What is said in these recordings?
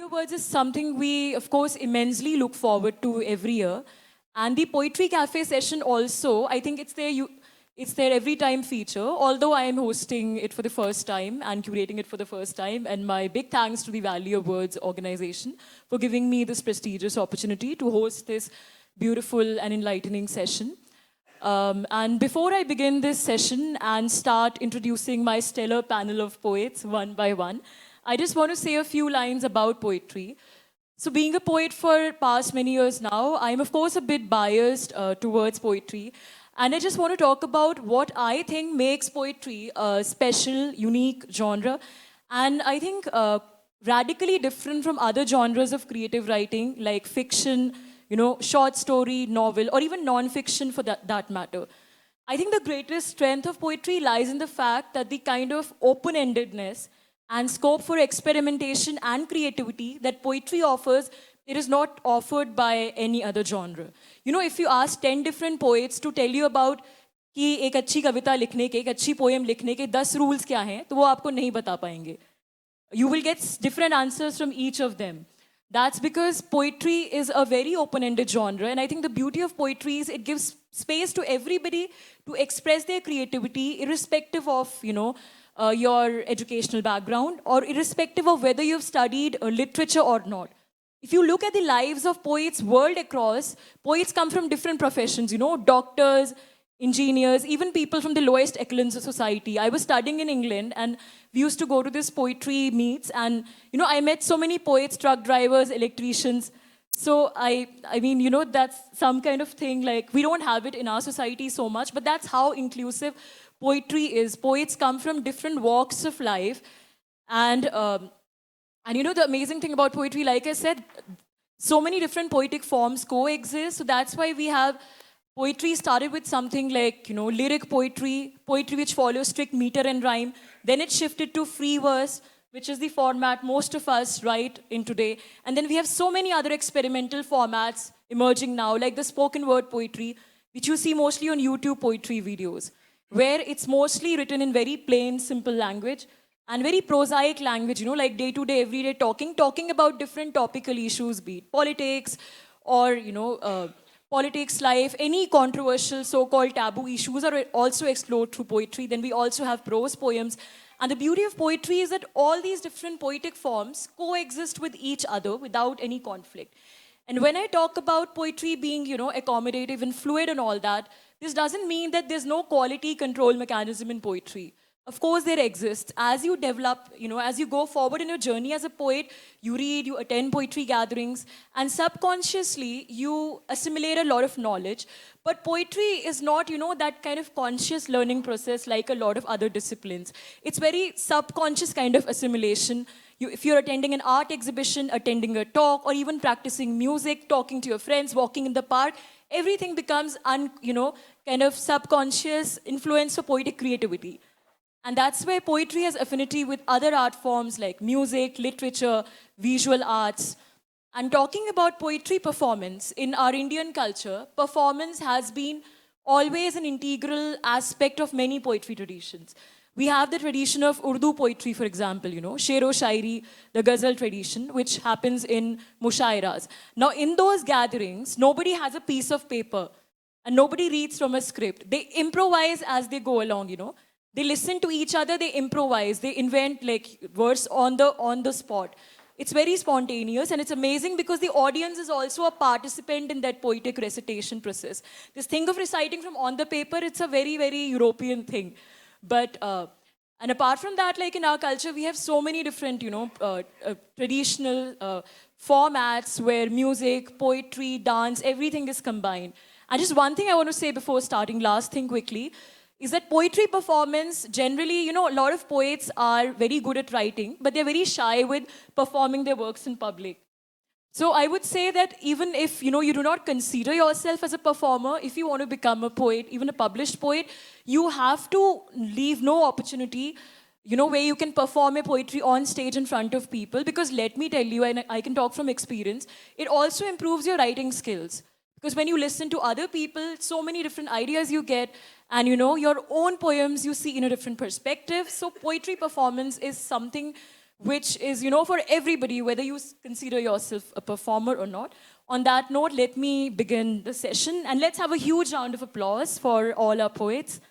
Awards is something we, of course, immensely look forward to every year. And the Poetry Cafe session also, I think it's their every time feature, although I am hosting it for the first time and curating it for the first time. And my big thanks to the Valley Awards organization for giving me this prestigious opportunity to host this beautiful and enlightening session. And before I begin this session and start introducing my stellar panel of poets one by one, I just want to say a few lines about poetry. So being a poet for past many years now, I'm of course a bit biased towards poetry. And I just want to talk about what I think makes poetry a special, unique genre. And I think radically different from other genres of creative writing like fiction, short story, novel, or even non-fiction for that matter. I think the greatest strength of poetry lies in the fact that the kind of open-endedness and scope for experimentation and creativity that poetry offers, it is not offered by any other genre. If you ask 10 different poets to tell you about कि एक अच्छी कविता लिखने के, एक अच्छी poem लिखने के 10 rules क्या हैं, तो वो आपको नहीं बता पाएंगे. You will get different answers from each of them. That's because poetry is a very open-ended genre, and I think the beauty of poetry is it gives space to everybody to express their creativity, irrespective of, your educational background, or irrespective of whether you've studied literature or not. If you look at the lives of poets world across, poets come from different professions, doctors, engineers, even people from the lowest echelons of society. I was studying in England and we used to go to this poetry meets and, I met so many poets, truck drivers, electricians. So I mean, that's some kind of thing like we don't have it in our society so much, but that's how inclusive poetry is. Poets come from different walks of life. And the amazing thing about poetry, like I said, so many different poetic forms coexist. So that's why we have poetry started with something like, lyric poetry, poetry which follows strict meter and rhyme. Then it shifted to free verse, which is the format most of us write in today. And then we have so many other experimental formats emerging now, like the spoken word poetry, which you see mostly on YouTube poetry videos, where it's mostly written in very plain, simple language and very prosaic language, like day-to-day, everyday talking about different topical issues, be it politics or, politics, life, any controversial so-called taboo issues are also explored through poetry. Then we also have prose poems. And the beauty of poetry is that all these different poetic forms coexist with each other without any conflict. And when I talk about poetry being, accommodative and fluid and all that, this doesn't mean that there's no quality control mechanism in poetry. Of course, there exists. As you develop, as you go forward in your journey as a poet, you read, you attend poetry gatherings, and subconsciously, you assimilate a lot of knowledge. But poetry is not, that kind of conscious learning process like a lot of other disciplines. It's very subconscious kind of assimilation. If you're attending an art exhibition, attending a talk, or even practicing music, talking to your friends, walking in the park, everything becomes, kind of subconscious influence for poetic creativity. And that's where poetry has affinity with other art forms like music, literature, visual arts. And talking about poetry performance, in our Indian culture, performance has been always an integral aspect of many poetry traditions. We have the tradition of Urdu poetry, for example, Shero Shairi, the Ghazal tradition, which happens in Mushairas. Now, in those gatherings, nobody has a piece of paper and nobody reads from a script. They improvise as they go along, They listen to each other, they improvise, they invent like verse on the spot. It's very spontaneous and it's amazing because the audience is also a participant in that poetic recitation process. This thing of reciting from on the paper, it's a very, very European thing. But, and apart from that, like in our culture, we have so many different, traditional formats where music, poetry, dance, everything is combined. And just one thing I want to say before starting, last thing quickly, is that poetry performance, generally, a lot of poets are very good at writing, but they're very shy with performing their works in public. So I would say that even if, you do not consider yourself as a performer, if you want to become a poet, even a published poet, you have to leave no opportunity, where you can perform a poetry on stage in front of people. Because let me tell you, and I can talk from experience, it also improves your writing skills. Because when you listen to other people, so many different ideas you get, and your own poems you see in a different perspective. So poetry performance is something which is, for everybody, whether you consider yourself a performer or not. On that note, let me begin the session, and let's have a huge round of applause for all our poets.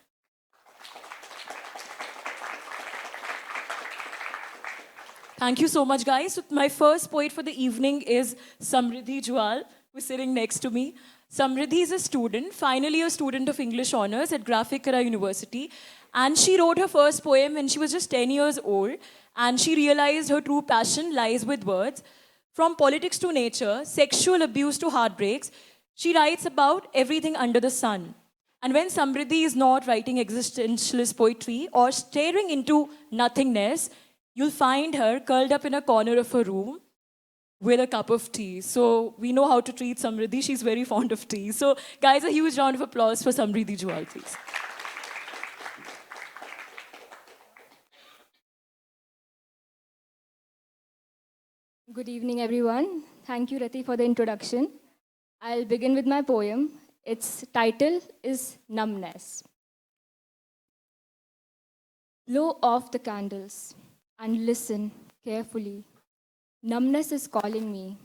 Thank you so much, guys. So my first poet for the evening is Samridhi Juyal, who's sitting next to me. Samridhi is a student, finally a student of English Honours at Ghosh University. And she wrote her first poem when she was just 10 years old. And she realized her true passion lies with words. From politics to nature, sexual abuse to heartbreaks, she writes about everything under the sun. And when Samridhi is not writing existentialist poetry or staring into nothingness, you'll find her curled up in a corner of her room with a cup of tea. So we know how to treat Samridhi. She's very fond of tea. So guys, a huge round of applause for Samridhi Juyal, please. Good evening, everyone. Thank you, Rati, for the introduction. I'll begin with my poem. Its title is Numbness. Blow off the candles and listen carefully. Numbness is calling me.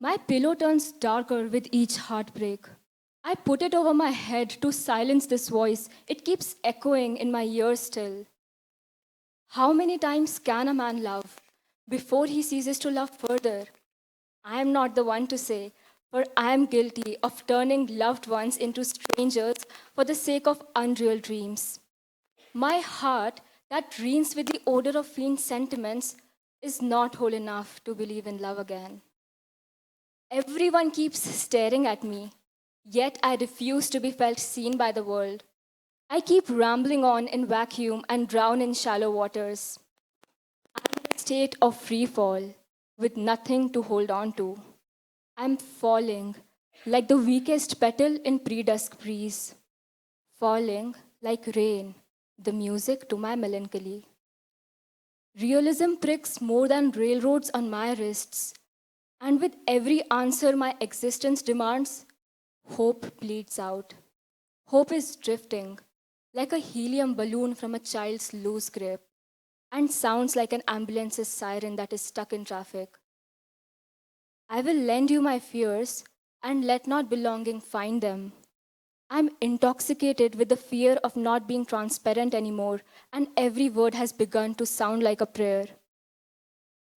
My pillow turns darker with each heartbreak. I put it over my head to silence this voice. It keeps echoing in my ears still. How many times can a man love before he ceases to love further? I am not the one to say, for I am guilty of turning loved ones into strangers for the sake of unreal dreams. My heart, that reeks with the odor of fiend sentiments, is not whole enough to believe in love again. Everyone keeps staring at me, yet I refuse to be felt seen by the world. I keep rambling on in vacuum and drown in shallow waters. I'm in a state of free fall, with nothing to hold on to. I'm falling like the weakest petal in pre-dusk breeze, falling like rain, the music to my melancholy. Realism pricks more than railroads on my wrists, and with every answer my existence demands, hope bleeds out. Hope is drifting like a helium balloon from a child's loose grip, and sounds like an ambulance's siren that is stuck in traffic. I will lend you my fears and let not belonging find them. I'm intoxicated with the fear of not being transparent anymore, and every word has begun to sound like a prayer.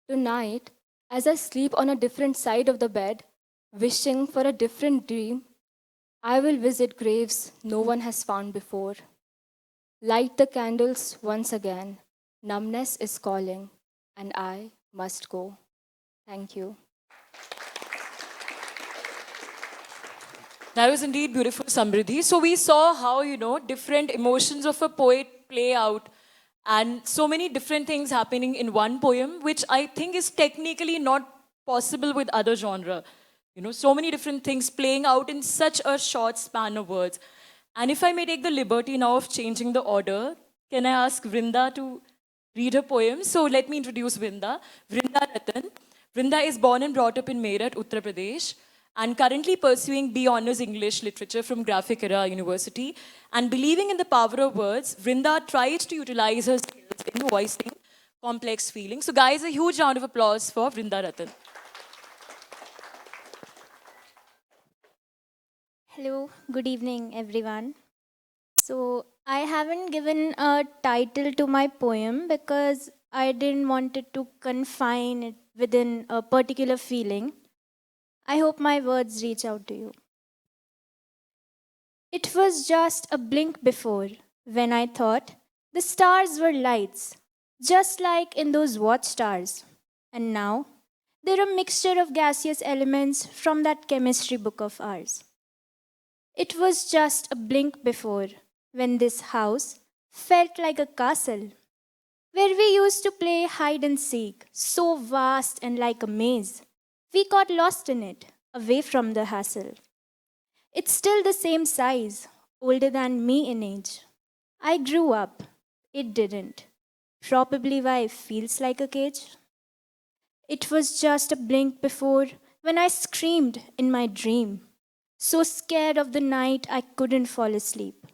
Tonight, as I sleep on a different side of the bed, wishing for a different dream, I will visit graves no one has found before. Light the candles once again. Numbness is calling, and I must go. Thank you. That was indeed beautiful, Samridhi. So we saw how, different emotions of a poet play out and so many different things happening in one poem, which I think is technically not possible with other genre. So many different things playing out in such a short span of words. And if I may take the liberty now of changing the order, can I ask Vrinda to read her poem? So let me introduce Vrinda. Vrinda Rattan. Vrinda is born and brought up in Meerut, Uttar Pradesh, and currently pursuing B Honours English Literature from Ghosh University. And believing in the power of words, Vrinda tries to utilize her skills in voicing complex feelings. So guys, a huge round of applause for Vrinda Rattan. Hello, good evening, everyone. So, I haven't given a title to my poem because I didn't want it to confine it within a particular feeling. I hope my words reach out to you. It was just a blink before when I thought the stars were lights, just like in those watchtowers. And now, they're a mixture of gaseous elements from that chemistry book of ours. It was just a blink before when this house felt like a castle where we used to play hide and seek, so vast and like a maze. We got lost in it, away from the hassle. It's still the same size, older than me in age. I grew up, it didn't. Probably why it feels like a cage. It was just a blink before when I screamed in my dream, so scared of the night I couldn't fall asleep.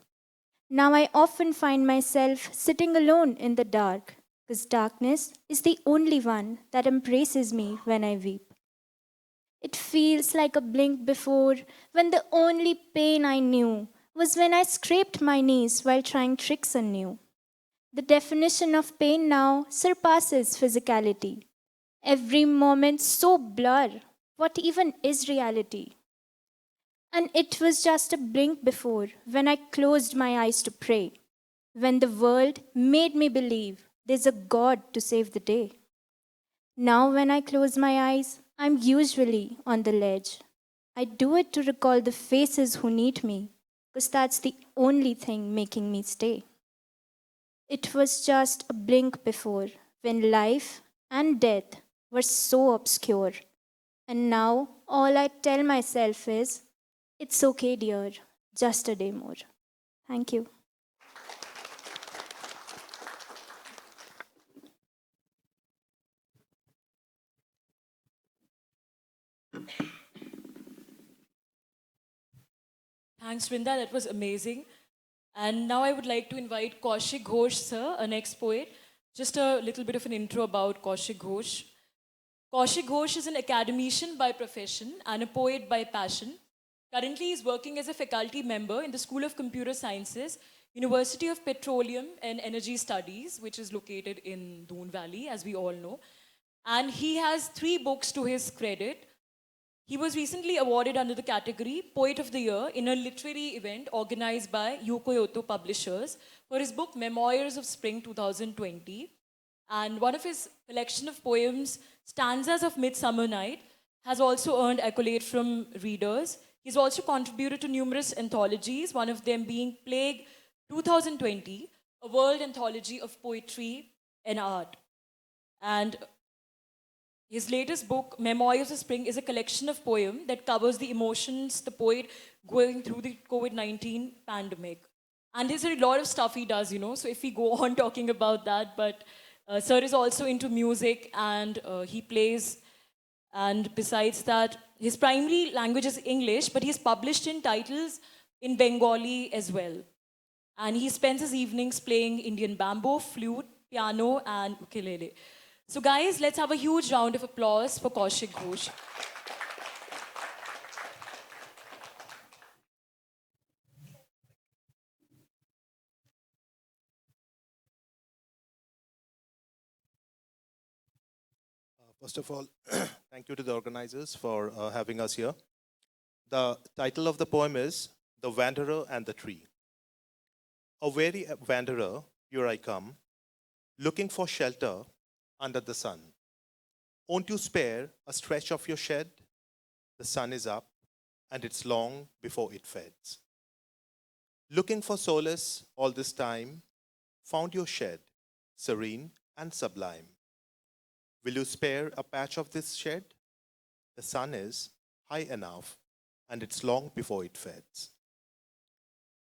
Now I often find myself sitting alone in the dark, 'cause darkness is the only one that embraces me when I weep. It feels like a blink before when the only pain I knew was when I scraped my knees while trying tricks anew. The definition of pain now surpasses physicality. Every moment so blur. What even is reality? And it was just a blink before when I closed my eyes to pray, when the world made me believe there's a God to save the day. Now, when I close my eyes, I'm usually on the ledge. I do it to recall the faces who need me, because that's the only thing making me stay. It was just a blink before when life and death were so obscure. And now all I tell myself is, it's okay, dear, just a day more. Thank you. Thanks, Vrinda. That was amazing. And now I would like to invite Kaushik Ghosh, sir, our next poet. Just a little bit of an intro about Kaushik Ghosh. Kaushik Ghosh is an academician by profession and a poet by passion. Currently, he is working as a faculty member in the School of Computer Sciences, University of Petroleum and Energy Studies, which is located in Doon Valley, as we all know. And he has 3 books to his credit. He was recently awarded under the category Poet of the Year in a literary event organized by Yokoyoto Publishers for his book Memoirs of Spring 2020. And one of his collection of poems, Stanzas of Midsummer Night, has also earned accolade from readers. He's also contributed to numerous anthologies, one of them being Plague 2020, a world anthology of poetry and art. And his latest book, Memoirs of Spring, is a collection of poems that covers the emotions the poet going through the COVID-19 pandemic. And there's a lot of stuff he does, so if we go on talking about that, but Sir is also into music and he plays. And besides that, his primary language is English, but he's published in titles in Bengali as well. And he spends his evenings playing Indian bamboo, flute, piano, and ukulele. So guys, let's have a huge round of applause for Kaushik Ghosh. First of all, thank you to the organizers for having us here. The title of the poem is The Wanderer and the Tree. A weary wanderer, here I come, looking for shelter under the sun. Won't you spare a stretch of your shed? The sun is up, and it's long before it fades. Looking for solace all this time, found your shed, serene and sublime. Will you spare a patch of this shed? The sun is high enough, and it's long before it fades.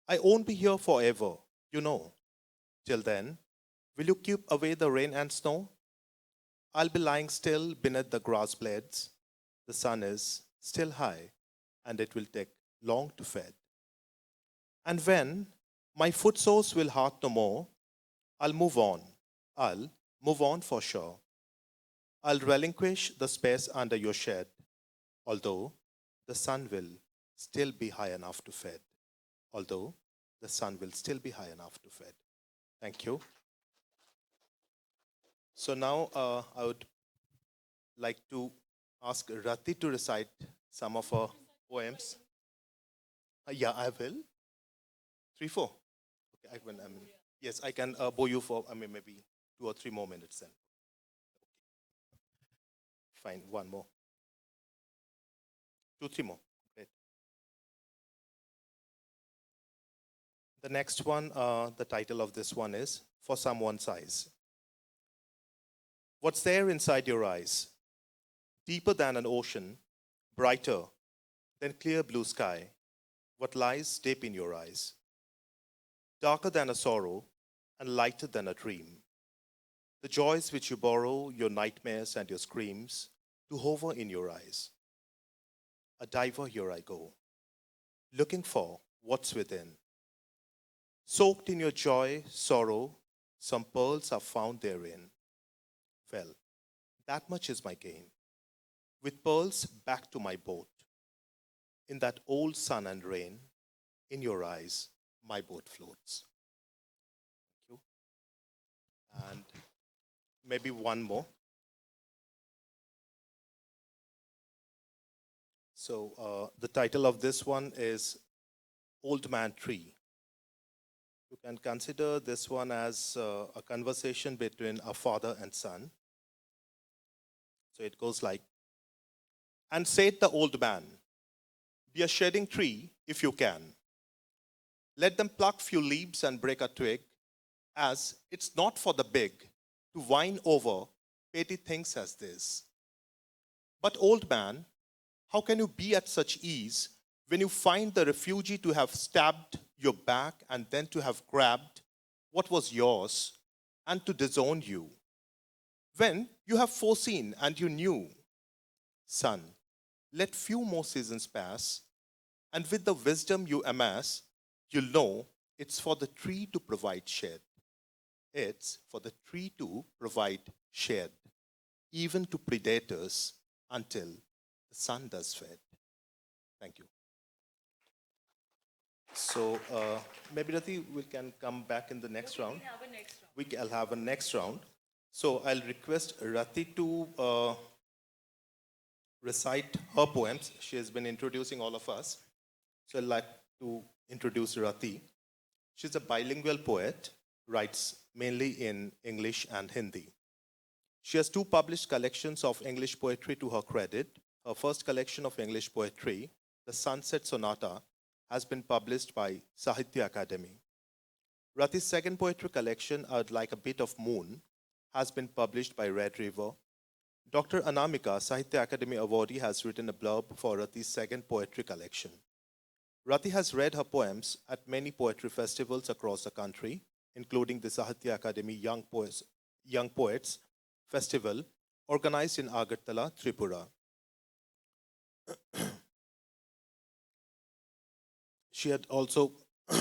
I won't be here forever, you know. Till then, will you keep away the rain and snow? I'll be lying still beneath the grass blades. The sun is still high, and it will take long to fade. And when my foot soles will hurt no more, I'll move on. I'll move on for sure. I'll relinquish the space under your shed, although the sun will still be high enough to fade. Although the sun will still be high enough to fade. Thank you. So now I would like to ask Rati to recite some of her poems. Yeah, I will. 3, 4. Okay, yes, I can bow you for maybe 2 or 3 more minutes then. Fine, one more. 2, 3 more. Great. The next one, the title of this one is For Someone's Eyes. What's there inside your eyes? Deeper than an ocean, brighter than clear blue sky. What lies deep in your eyes? Darker than a sorrow and lighter than a dream. The joys which you borrow, your nightmares and your screams, to hover in your eyes. A diver, here I go, looking for what's within. Soaked in your joy, sorrow, some pearls are found therein. fell. That much is my gain. With pearls back to my boat. In that old sun and rain, in your eyes, my boat floats. Thank you. And maybe one more. So the title of this one is Old Man Tree. You can consider this one as a conversation between a father and son. So it goes like, and said the old man, be a shedding tree if you can. Let them pluck few leaves and break a twig, as it's not for the big to whine over petty things as this. But old man, how can you be at such ease when you find the refugee to have stabbed your back and then to have grabbed what was yours and to disown you? When you have foreseen and you knew, son, let few more seasons pass, and with the wisdom you amass, you'll know it's for the tree to provide shade. It's for the tree to provide shade, even to predators, until the sun does fade. Thank you. So maybe Rati, we can come back in the next round. I'll have a next round. So I'll request Rati to recite her poems. She has been introducing all of us. So I'd like to introduce Rati. She's a bilingual poet, writes mainly in English and Hindi. She has 2 published collections of English poetry to her credit. Her first collection of English poetry, The Sunset Sonata, has been published by Sahitya Akademi. Rati's second poetry collection, I'd Like a Bit of Moon, has been published by Red River. Dr. Anamika, Sahitya Akademi awardee, has written a blurb for Rati's second poetry collection. Rati has read her poems at many poetry festivals across the country, including the Sahitya Akademi Young Poets Festival, organized in Agartala, Tripura. She had also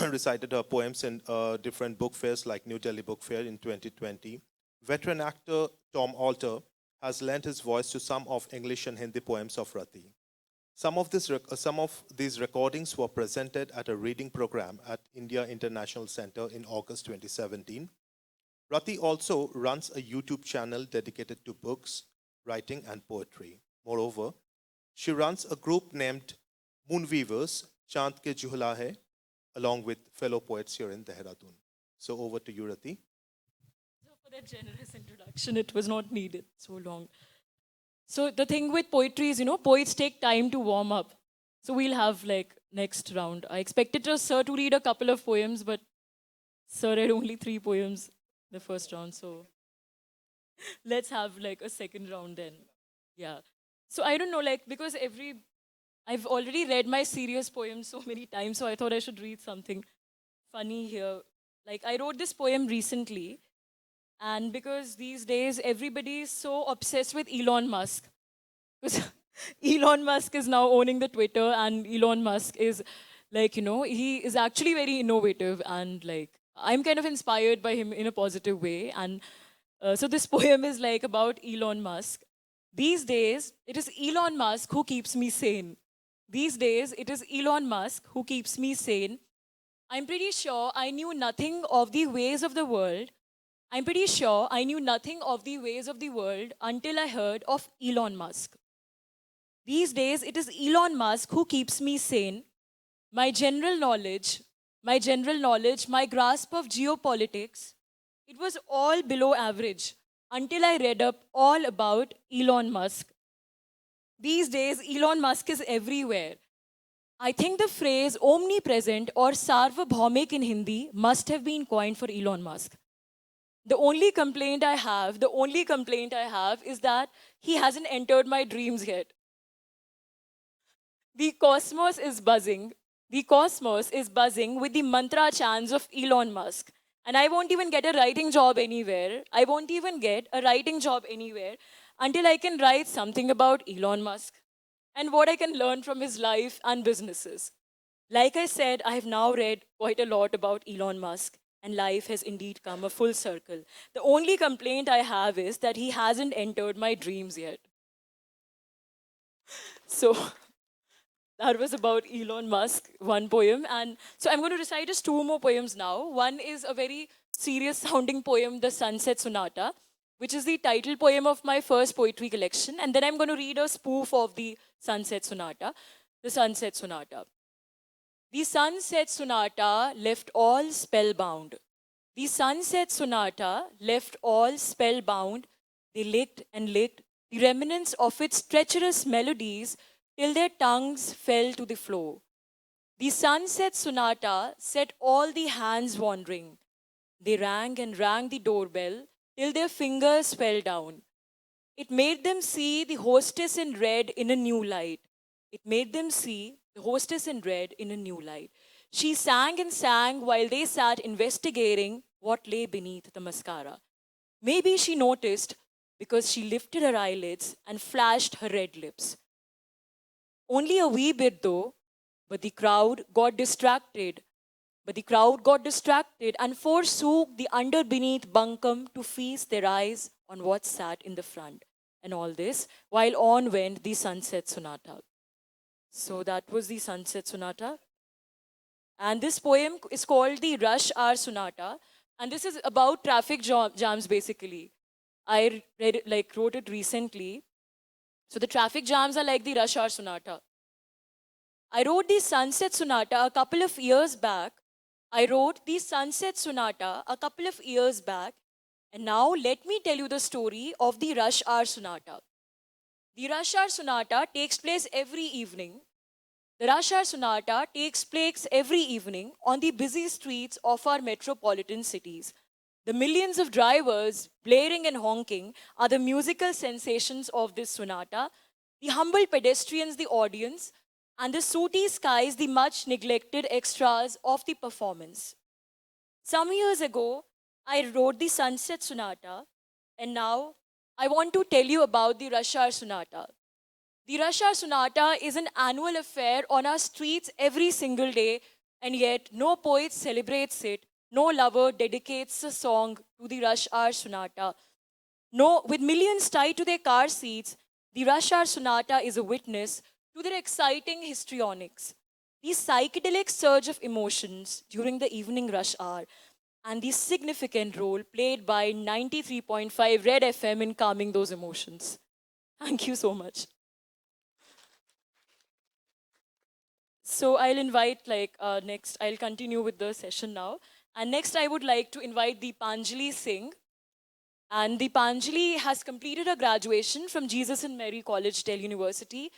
recited her poems in different book fairs like New Delhi Book Fair in 2020. Veteran actor Tom Alter has lent his voice to some of English and Hindi poems of Rati. Some of these recordings were presented at a reading program at India International Center in August 2017. Rati also runs a YouTube channel dedicated to books, writing, and poetry. Moreover, she runs a group named Moonweavers, Chand Ke Juhla Hai, along with fellow poets here in Dehradun. So over to you, Rati. For that generous introduction, it was not needed so long. So the thing with poetry is, poets take time to warm up. So we'll have like next round. I expected Sir to read a couple of poems, but Sir read only 3 poems the first round. So let's have like a second round then. Yeah. So I don't know, because I've already read my serious poems so many times, so I thought I should read something funny here. I wrote this poem recently, and because these days everybody is so obsessed with Elon Musk. Because Elon Musk is now owning the Twitter, and Elon Musk is he is actually very innovative, and I'm kind of inspired by him in a positive way. And so this poem is about Elon Musk. These days, it is Elon Musk who keeps me sane. These days, it is Elon Musk who keeps me sane. I'm pretty sure I knew nothing of the ways of the world. I'm pretty sure I knew nothing of the ways of the world until I heard of Elon Musk. These days, it is Elon Musk who keeps me sane. My general knowledge, my grasp of geopolitics, it was all below average until I read up all about Elon Musk. These days, Elon Musk is everywhere. I think the phrase omnipresent or sarvabhaumik in Hindi must have been coined for Elon Musk. The only complaint I have is that he hasn't entered my dreams yet. The cosmos is buzzing. The cosmos is buzzing with the mantra chants of Elon Musk. And I won't even get a writing job anywhere. Until I can write something about Elon Musk and what I can learn from his life and businesses. Like I said, I have now read quite a lot about Elon Musk. and life has indeed come a full circle. The only complaint I have is that he hasn't entered my dreams yet. So that was about Elon Musk, one poem. And so I'm going to recite just two more poems now. One is a very serious sounding poem, The Sunset Sonata, which is the title poem of my first poetry collection. And then I'm going to read a spoof of the Sunset Sonata, The Sunset Sonata. The Sunset Sonata left all spellbound. The Sunset Sonata left all spellbound. They licked and licked the remnants of its treacherous melodies till their tongues fell to the floor. The Sunset Sonata set all the hands wandering. They rang and rang the doorbell till their fingers fell down. It made them see the hostess in red in a new light. It made them see the hostess in red in a new light. She sang and sang while they sat investigating what lay beneath the mascara. Maybe she noticed because she lifted her eyelids and flashed her red lips. Only a wee bit though, but the crowd got distracted. But the crowd got distracted and forsook the under beneath bunkum to feast their eyes on what sat in the front. And all this while on went the Sunset Sonata. So that was the Sunset Sonata. And this poem is called the Rush Hour Sonata. And this is about traffic jams basically. I read it, wrote it recently. So the traffic jams are like the Rush Hour Sonata. I wrote the Sunset Sonata a couple of years back. And now let me tell you the story of the Rush Hour Sonata. The Rush Hour Sonata takes place every evening. The Rush Hour Sonata takes place every evening on the busy streets of our metropolitan cities. The millions of drivers blaring and honking are the musical sensations of this sonata. The humble pedestrians, the audience, and the sooty skies, the much neglected extras of the performance. Some years ago, I wrote the Sunset Sonata, and now I want to tell you about the Rush Hour Sonata. The Rush Hour Sonata is an annual affair on our streets every single day, and yet no poet celebrates it, no lover dedicates a song to the Rush Hour Sonata. No, with millions tied to their car seats, the Rush Hour Sonata is a witness to their exciting histrionics, the psychedelic surge of emotions during the evening rush hour, and the significant role played by 93.5 Red FM in calming those emotions. Thank you so much. So I'll invite next, I'll continue with the session now. And next I would like to invite Deepanjali Singh. And Deepanjali has completed her graduation from Jesus and Mary College, Delhi University.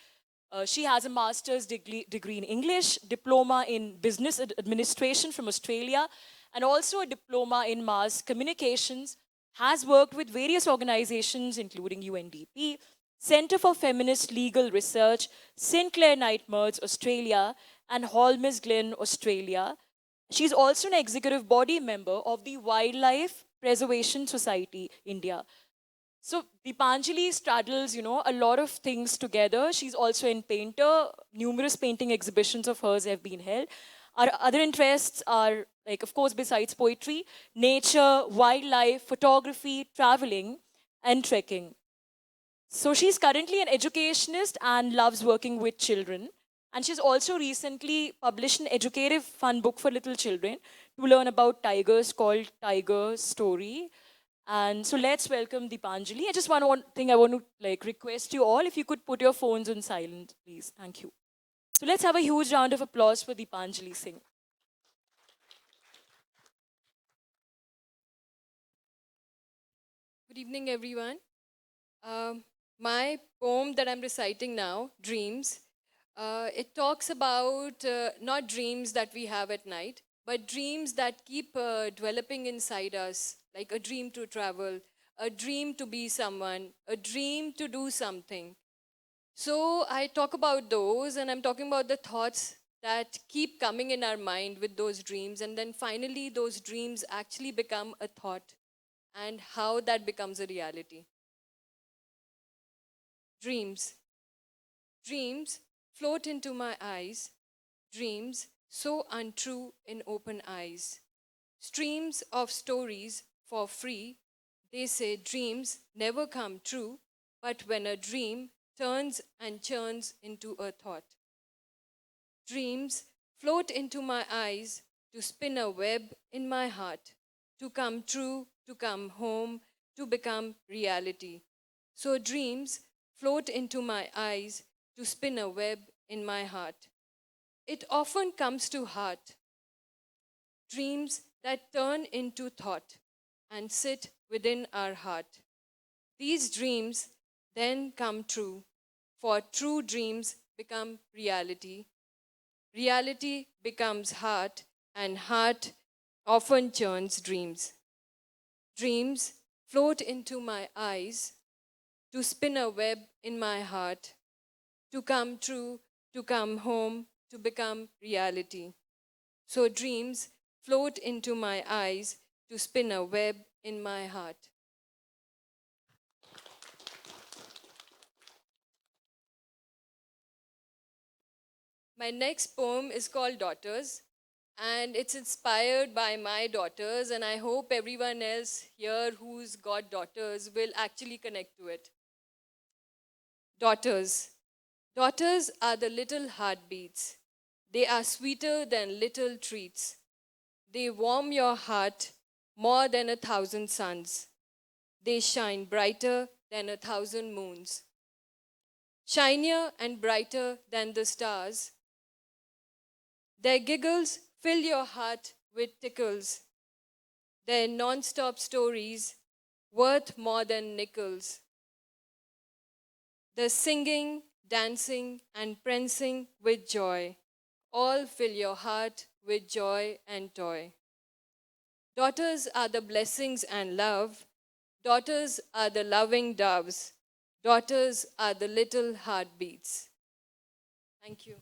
She has a master's degree in English, diploma in business administration from Australia, and also a diploma in mass communications. Has worked with various organizations including UNDP, Center for Feminist Legal Research, Sinclair Nightmares Australia, and Holmes Glen Australia. She's also an executive body member of the Wildlife Preservation Society India. So Deepanjali straddles, a lot of things together. She's also a painter. Numerous painting exhibitions of hers have been held. Our other interests are, of course, besides poetry, nature, wildlife, photography, traveling, and trekking. So she's currently an educationist and loves working with children. And she's also recently published an educative fun book for little children to learn about tigers called Tiger Story. And so let's welcome Deepanjali. I just one thing I want to request you all, if you could put your phones on silent, please. Thank you. So let's have a huge round of applause for Deepanjali Singh. Good evening, everyone. My poem that I'm reciting now, Dreams, it talks about not dreams that we have at night, but dreams that keep developing inside us, like a dream to travel, a dream to be someone, a dream to do something. So I talk about those, and I'm talking about the thoughts that keep coming in our mind with those dreams, and then finally those dreams actually become a thought, and how that becomes a reality. Dreams. Dreams float into my eyes. Dreams so untrue in open eyes. streams of stories for free. They say dreams never come true, but when a dream turns and churns into a thought. Dreams float into my eyes to spin a web in my heart, to come true, to come home, to become reality. So dreams float into my eyes to spin a web in my heart. It often comes to heart, dreams that turn into thought and sit within our heart. These dreams then come true, for true dreams become reality. Reality becomes heart, and heart often churns dreams. Dreams float into my eyes to spin a web in my heart, to come true, to come home, to become reality. So dreams float into my eyes to spin a web in my heart. My next poem is called Daughters, and it's inspired by my daughters, and I hope everyone else here who's got daughters will actually connect to it. Daughters. Daughters are the little heartbeats. They are sweeter than little treats. They warm your heart more than 1,000 suns. They shine brighter than 1,000 moons. Shinier and brighter than the stars. Their giggles fill your heart with tickles. Their non-stop stories worth more than nickels. The singing, dancing, and prancing with joy all fill your heart with joy and toy. Daughters are the blessings and love. Daughters are the loving doves. Daughters are the little heartbeats. Thank you.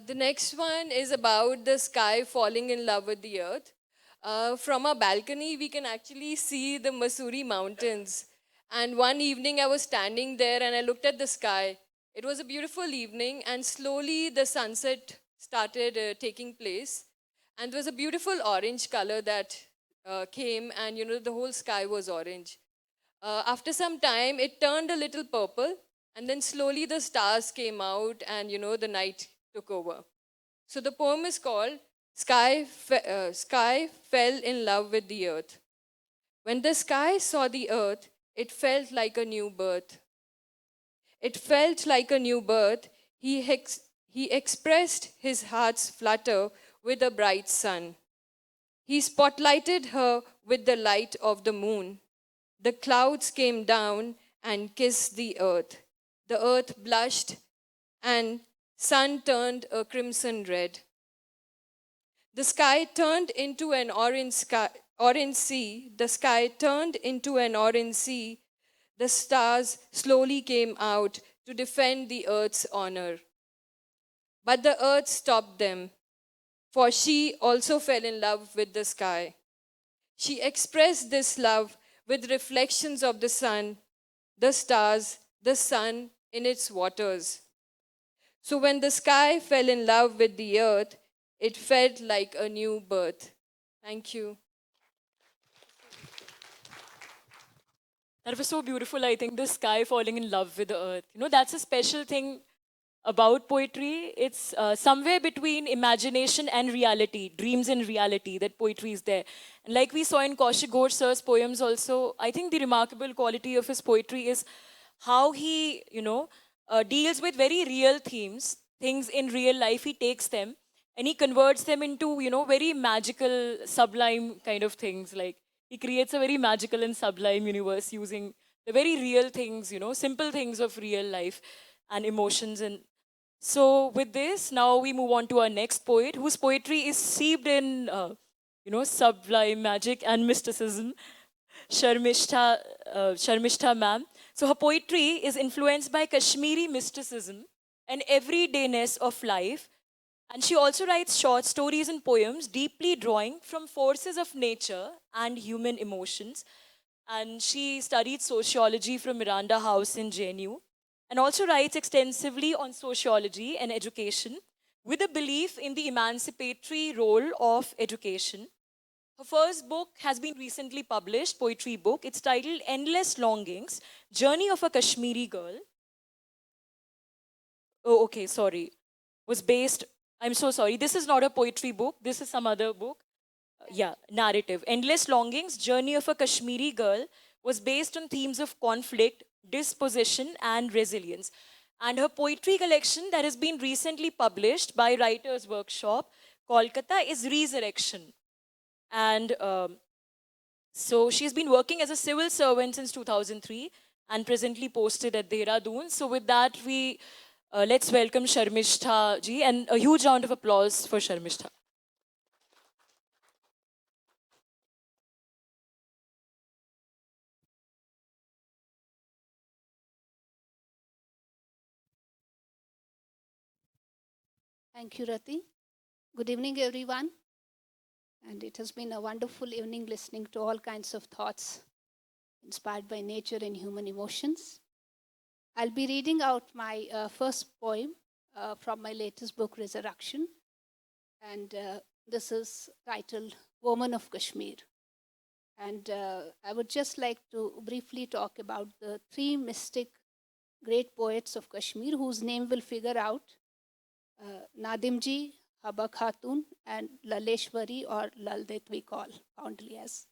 The next one is about the sky falling in love with the earth. From a balcony, we can actually see the Mussoorie mountains. And one evening, I was standing there and I looked at the sky. It was a beautiful evening, and slowly the sunset started taking place. And there was a beautiful orange color that came, and the whole sky was orange. After some time, it turned a little purple, and then slowly the stars came out, and the night took over. So the poem is called Sky Fell in Love with the Earth. When the sky saw the earth, it felt like a new birth. It felt like a new birth. He expressed his heart's flutter with a bright sun. He spotlighted her with the light of the moon. The clouds came down and kissed the earth. The earth blushed and sun turned a crimson red. The sky turned into an orange sea. The sky turned into an orange sea. The stars slowly came out to defend the earth's honor. But the earth stopped them, for she also fell in love with the sky. She expressed this love with reflections of the sun, the stars, the sun in its waters. So when the sky fell in love with the earth, it felt like a new birth. Thank you. That was so beautiful, I think, the sky falling in love with the earth. That's a special thing about poetry. It's somewhere between imagination and reality, dreams and reality, that poetry is there. And like we saw in Kaushik Ghosh sir's poems also, I think the remarkable quality of his poetry is how he, deals with very real themes, things in real life. He takes them and he converts them into, very magical, sublime kind of things. Like he creates a very magical and sublime universe using the very real things, simple things of real life and emotions. And so with this, now we move on to our next poet, whose poetry is steeped in, sublime magic and mysticism. Sharmishtha ma'am. So her poetry is influenced by Kashmiri mysticism and everydayness of life. And she also writes short stories and poems deeply drawing from forces of nature and human emotions. and she studied sociology from Miranda House in JNU, and also writes extensively on sociology and education with a belief in the emancipatory role of education. Her first book has been recently published, poetry book. It's titled Endless Longings, Journey of a Kashmiri Girl. Oh, okay, sorry. Was based, I'm so sorry. This is not a poetry book. This is some other book. Yeah, narrative. Endless Longings, Journey of a Kashmiri Girl was based on themes of conflict, disposition, and resilience. And her poetry collection that has been recently published by Writers Workshop, Kolkata, is Resurrection. And so she's been working as a civil servant since 2003 and presently posted at Dehradun. So with that, we let's welcome Sharmishtha ji, and a huge round of applause for Sharmishtha. Thank you, Rati. Good evening, everyone. And it has been a wonderful evening listening to all kinds of thoughts inspired by nature and human emotions. I'll be reading out my first poem from my latest book, Resurrection. And this is titled Woman of Kashmir. And I would just like to briefly talk about the three mystic great poets of Kashmir whose name will figure out Nadimji, Haba Khatun, and Laleshwari or Laldet we call fondly as.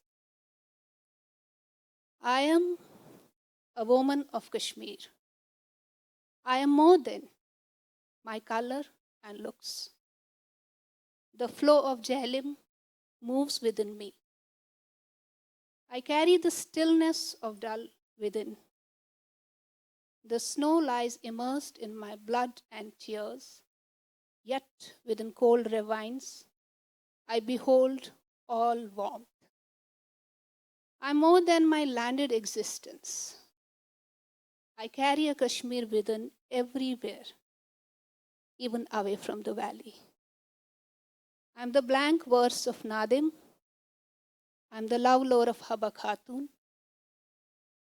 I am a woman of Kashmir. I am more than my color and looks. The flow of Jhelum moves within me. I carry the stillness of Dal within. The snow lies immersed in my blood and tears, yet within cold ravines, I behold all warmth. I'm more than my landed existence. I carry a Kashmir within everywhere, even away from the valley. I'm the blank verse of Nadim. I'm the love lore of Haba Khatun.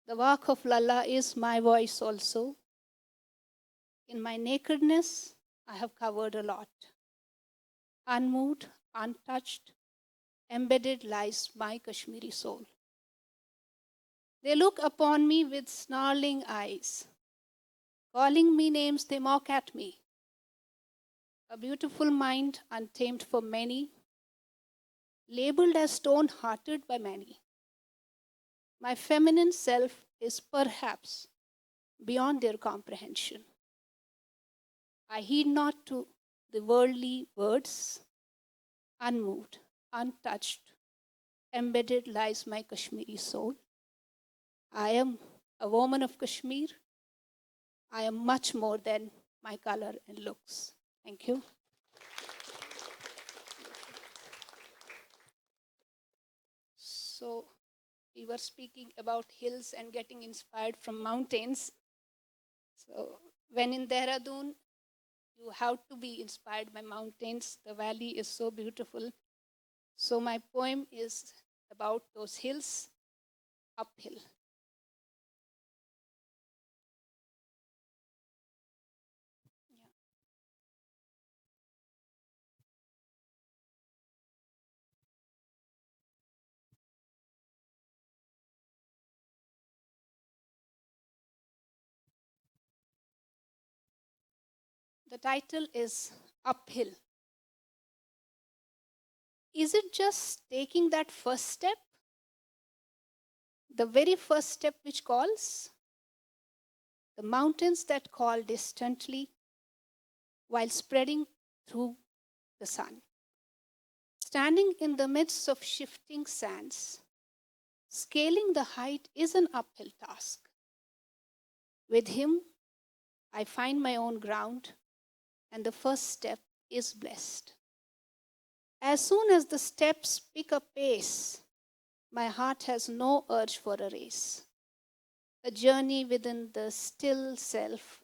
The work of Lalla is my voice also. In my nakedness, I have covered a lot. Unmoved, untouched, embedded lies my Kashmiri soul. They look upon me with snarling eyes. Calling me names, they mock at me. A beautiful mind, untamed for many, labeled as stone-hearted by many. My feminine self is perhaps beyond their comprehension. I heed not to the worldly words. Unmoved, untouched, embedded lies my Kashmiri soul. I am a woman of Kashmir. I am much more than my color and looks. Thank you. So, we were speaking about hills and getting inspired from mountains. So, when in Dehradun, you have to be inspired by mountains. The valley is so beautiful. So, my poem is about those hills uphill. The title is Uphill. Is it just taking that first step? The very first step which calls? The mountains that call distantly while spreading through the sun. Standing in the midst of shifting sands, scaling the height is an uphill task. With him, I find my own ground, and the first step is blessed. As soon as the steps pick up pace, my heart has no urge for a race. A journey within the still self,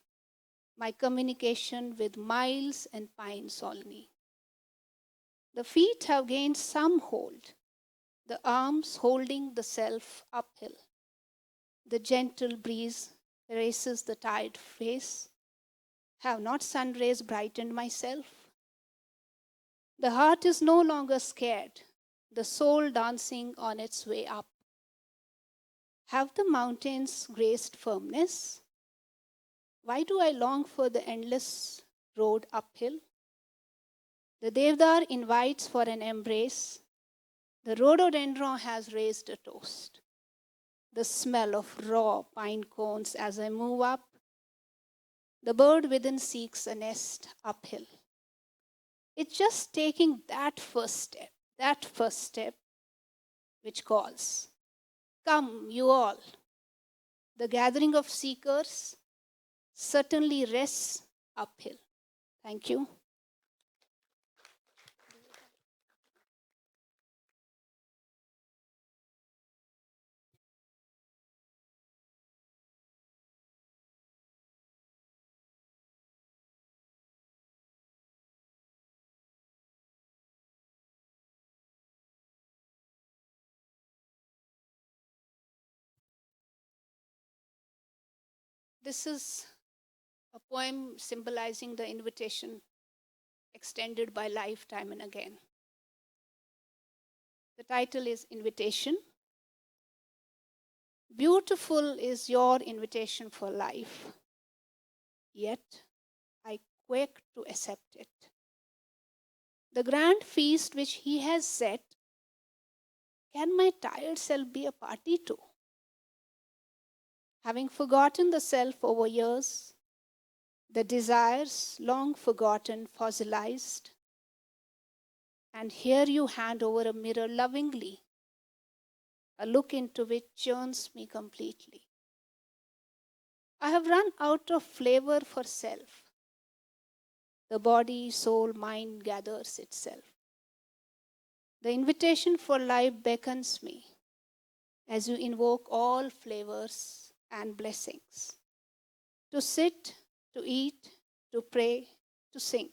my communication with miles and pines only. The feet have gained some hold, the arms holding the self uphill. The gentle breeze erases the tired face. Have not sun rays brightened myself? The heart is no longer scared, the soul dancing on its way up. Have the mountains graced firmness? Why do I long for the endless road uphill? The Devdar invites for an embrace. The rhododendron has raised a toast. The smell of raw pine cones as I move up. The bird within seeks a nest uphill. It's just taking that first step which calls. Come, you all. The gathering of seekers certainly rests uphill. Thank you. This is a poem symbolizing the invitation extended by life time and again. The title is Invitation. Beautiful is your invitation for life, yet I quake to accept it. The grand feast which he has set, can my tired self be a party to? Having forgotten the self over years, the desires long forgotten fossilized, and here you hand over a mirror lovingly, a look into which churns me completely. I have run out of flavor for self. The body, soul, mind gathers itself. The invitation for life beckons me as you invoke all flavors and blessings. To sit, to eat, to pray, to sing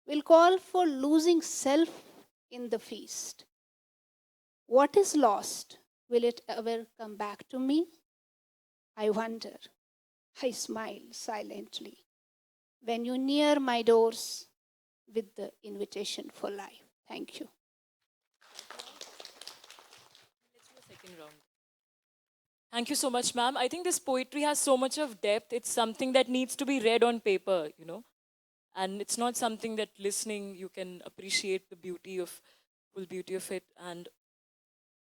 will call for losing self in the feast. What is lost? Will it ever come back to me? I wonder. I smile silently when you near my doors with the invitation for life. Thank you. Let's do a second round. Thank you so much, ma'am. I think this poetry has so much of depth. It's something that needs to be read on paper, you know. And it's not something that listening you can appreciate the full beauty of it. And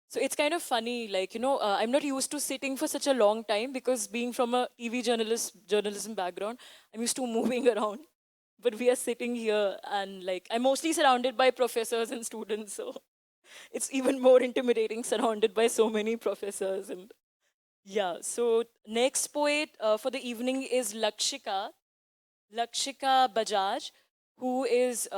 so it's kind of funny, like, I'm not used to sitting for such a long time because being from a journalism background, I'm used to moving around. But we are sitting here and like, I'm mostly surrounded by professors and students. So it's even more intimidating surrounded by so many professors. And yeah, so next poet for the evening is Lakshika Bajaj, who is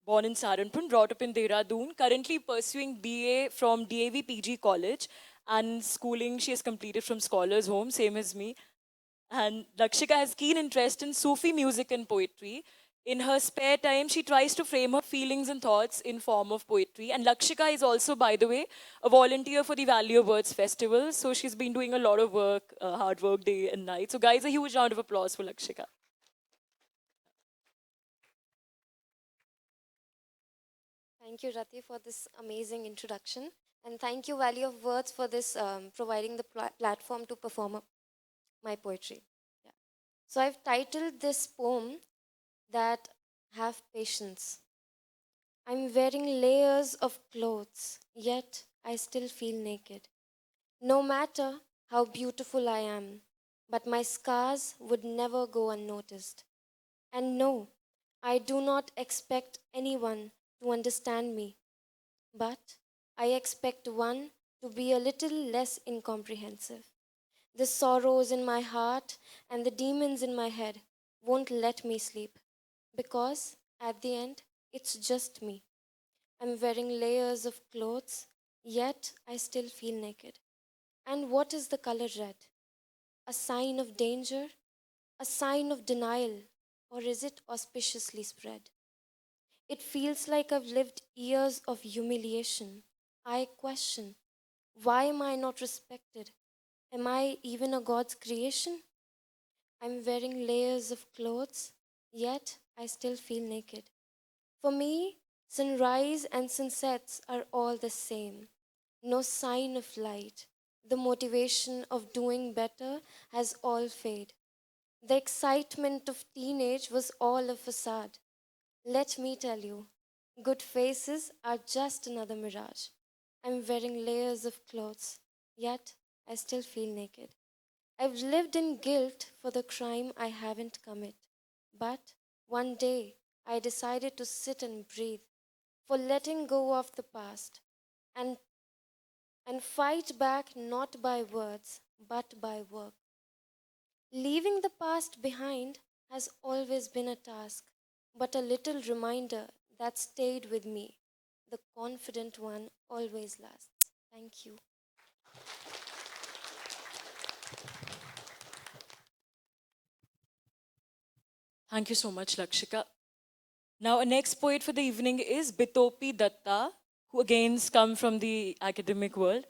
born in Saranpur, brought up in Dehradun, currently pursuing BA from DAV PG College and schooling she has completed from Scholars Home, same as me. And Lakshika has keen interest in Sufi music and poetry. In her spare time, she tries to frame her feelings and thoughts in form of poetry. And Lakshika is also, by the way, a volunteer for the Valley of Words Festival. So she's been doing a lot of work, hard work day and night. So guys, a huge round of applause for Lakshika. Thank you, Rati, for this amazing introduction. And thank you, Valley of Words, for this providing the platform to perform my poetry. Yeah. So I've titled this poem that Have Patience. I'm wearing layers of clothes, yet I still feel naked. No matter how beautiful I am, but my scars would never go unnoticed. And no, I do not expect anyone to understand me, but I expect one to be a little less incomprehensive. The sorrows in my heart and the demons in my head won't let me sleep because at the end, it's just me. I'm wearing layers of clothes, yet I still feel naked. And what is the color red? A sign of danger? A sign of denial? Or is it auspiciously spread? It feels like I've lived years of humiliation. I question, why am I not respected? Am I even a God's creation? I'm wearing layers of clothes, yet I still feel naked. For me, sunrise and sunsets are all the same. No sign of light. The motivation of doing better has all faded. The excitement of teenage was all a facade. Let me tell you, good faces are just another mirage. I'm wearing layers of clothes, yet I still feel naked. I've lived in guilt for the crime I haven't committed. But one day I decided to sit and breathe, for letting go of the past and, and fight back not by words but by work. Leaving the past behind has always been a task, but a little reminder that stayed with me. The confident one always lasts. Thank you. Thank you so much, Lakshika. Now, our next poet for the evening is Bitopi Dutta, who again come from the academic world.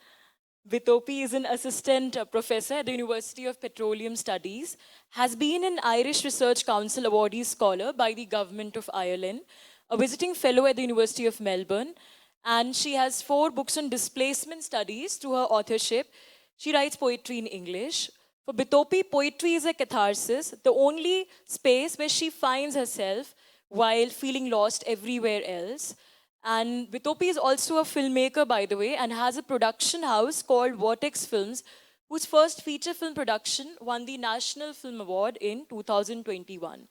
Bitopi is an assistant professor at the University of Petroleum Studies, has been an Irish Research Council awardee scholar by the Government of Ireland, a visiting fellow at the University of Melbourne, and she has 4 books on displacement studies to her authorship. She writes poetry in English. For Bitopi, poetry is a catharsis, the only space where she finds herself while feeling lost everywhere else. And Bitopi is also a filmmaker, by the way, and has a production house called Vortex Films, whose first feature film production won the National Film Award in 2021.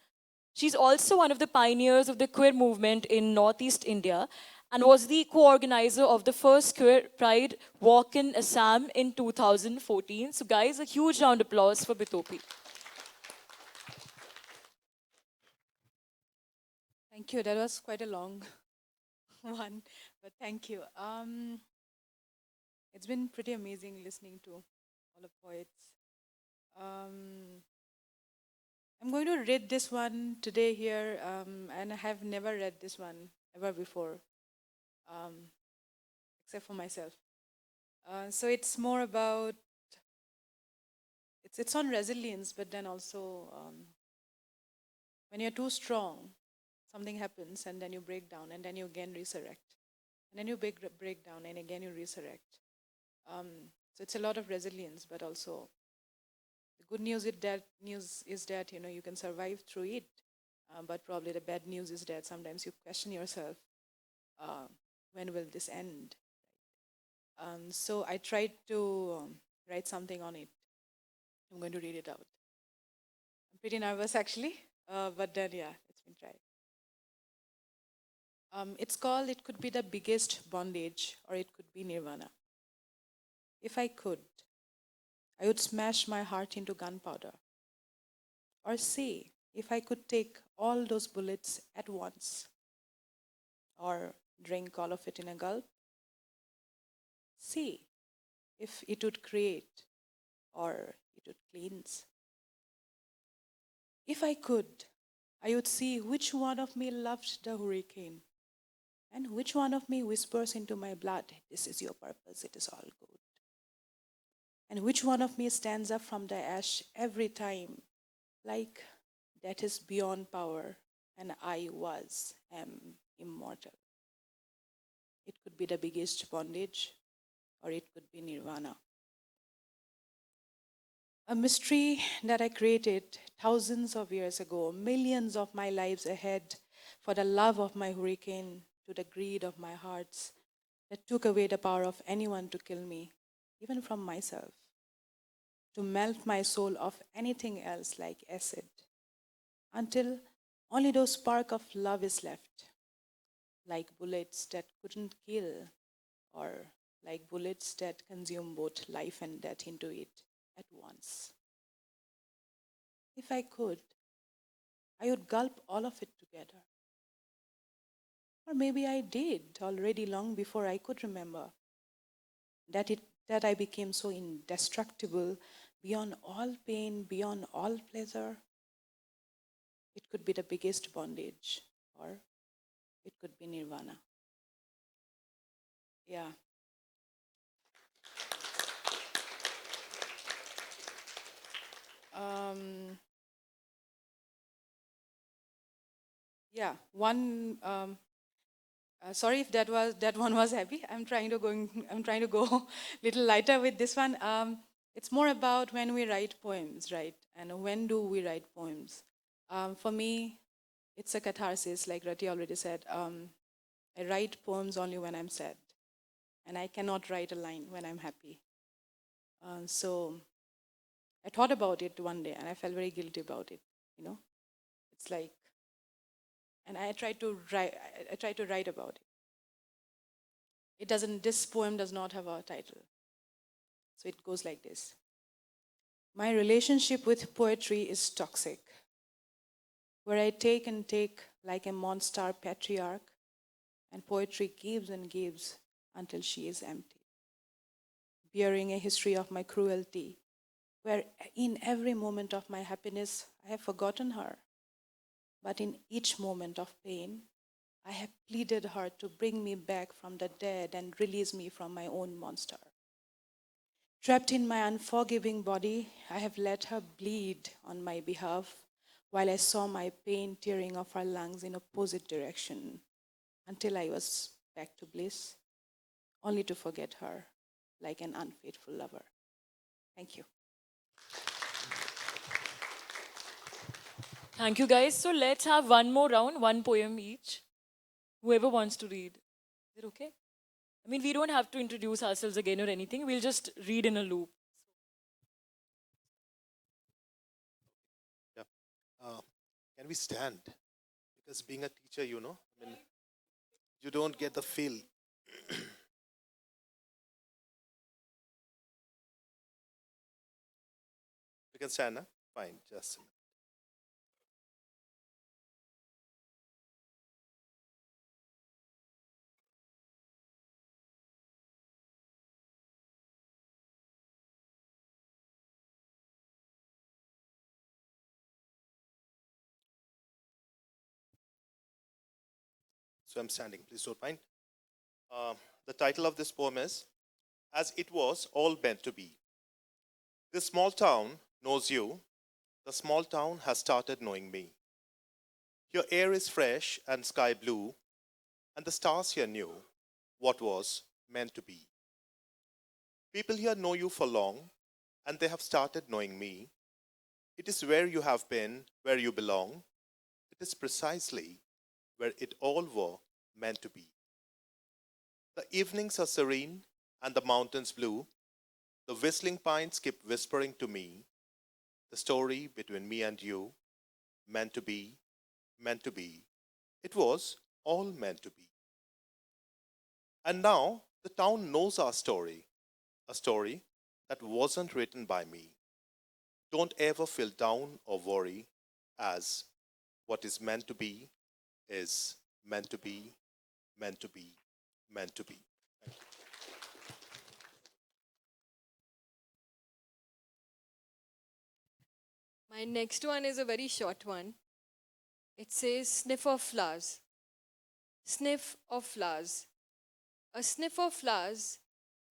She's also one of the pioneers of the queer movement in Northeast India and was the co-organizer of the first Queer Pride Walk in Assam in 2014. So guys, a huge round of applause for Bitopi. Thank you. That was quite a long one, but thank you. It's been pretty amazing listening to all the poets. I'm going to read this one today here, and I have never read this one ever before, except for myself. So it's more about it's on resilience, but then also when you're too strong, something happens, and then you break down, and then you again resurrect, and then you break down, and again you resurrect. So it's a lot of resilience, but also the good news is that you can survive through it. But probably the bad news is that sometimes you question yourself, when will this end? So I tried to write something on it. I'm going to read it out. I'm pretty nervous actually, but then yeah, it's been tried. It's called It Could Be the Biggest Bondage, or It Could Be Nirvana. If I could, I would smash my heart into gunpowder. Or say, if I could take all those bullets at once, or drink all of it in a gulp. See if it would create or it would cleanse. If I could, I would see which one of me loved the hurricane and which one of me whispers into my blood, this is your purpose, it is all good. And which one of me stands up from the ash every time, like that is beyond power and I am immortal. It could be the biggest bondage or it could be nirvana. A mystery that I created thousands of years ago, millions of my lives ahead, for the love of my hurricane to the greed of my hearts that took away the power of anyone to kill me, even from myself, to melt my soul of anything else like acid, until only those spark of love is left, like bullets that couldn't kill, or like bullets that consume both life and death into it at once. If I could, I would gulp all of it together. Or maybe I did already long before I could remember that I became so indestructible, beyond all pain, beyond all pleasure. It could be the biggest bondage, or it could be nirvana. Yeah. Yeah, one. Sorry if that one was heavy. I'm trying to go little lighter with this one. It's more about when we write poems, right? And when do we write poems? For me, it's a catharsis, like Rati already said. I write poems only when I'm sad, and I cannot write a line when I'm happy. So I thought about it one day, and I felt very guilty about it. You know, it's like, and I tried to write. I tried to write about it. It doesn't. This poem does not have a title, so it goes like this. My relationship with poetry is toxic, where I take and take like a monster patriarch, and poetry gives and gives until she is empty, bearing a history of my cruelty, where in every moment of my happiness I have forgotten her, but in each moment of pain I have pleaded her to bring me back from the dead and release me from my own monster. Trapped in my unforgiving body, I have let her bleed on my behalf while I saw my pain tearing off her lungs in opposite direction until I was back to bliss, only to forget her like an unfaithful lover. Thank you. Thank you, guys. So let's have one more round, one poem each. Whoever wants to read. Is it okay? I mean, we don't have to introduce ourselves again or anything. We'll just read in a loop. Yeah. Can we stand? Because being a teacher, I mean, you don't get the feel. We can stand, huh? Fine, just a minute. So I'm standing, please don't mind. Uh, the title of this poem is As It Was All Meant to Be. This small town knows you. The small town has started knowing me. Your air is fresh and sky blue, and the stars here knew what was meant to be. People here know you for long, and they have started knowing me. It is where you have been, where you belong. It is precisely where it all were meant to be. The evenings are serene and the mountains blue. The whistling pines keep whispering to me the story between me and you, meant to be, meant to be. It was all meant to be. And now the town knows our story, a story that wasn't written by me. Don't ever feel down or worry, as what is meant to be is meant to be, meant to be, meant to be. My next one is a very short one. It says sniff of flowers. Sniff of flowers. A sniff of flowers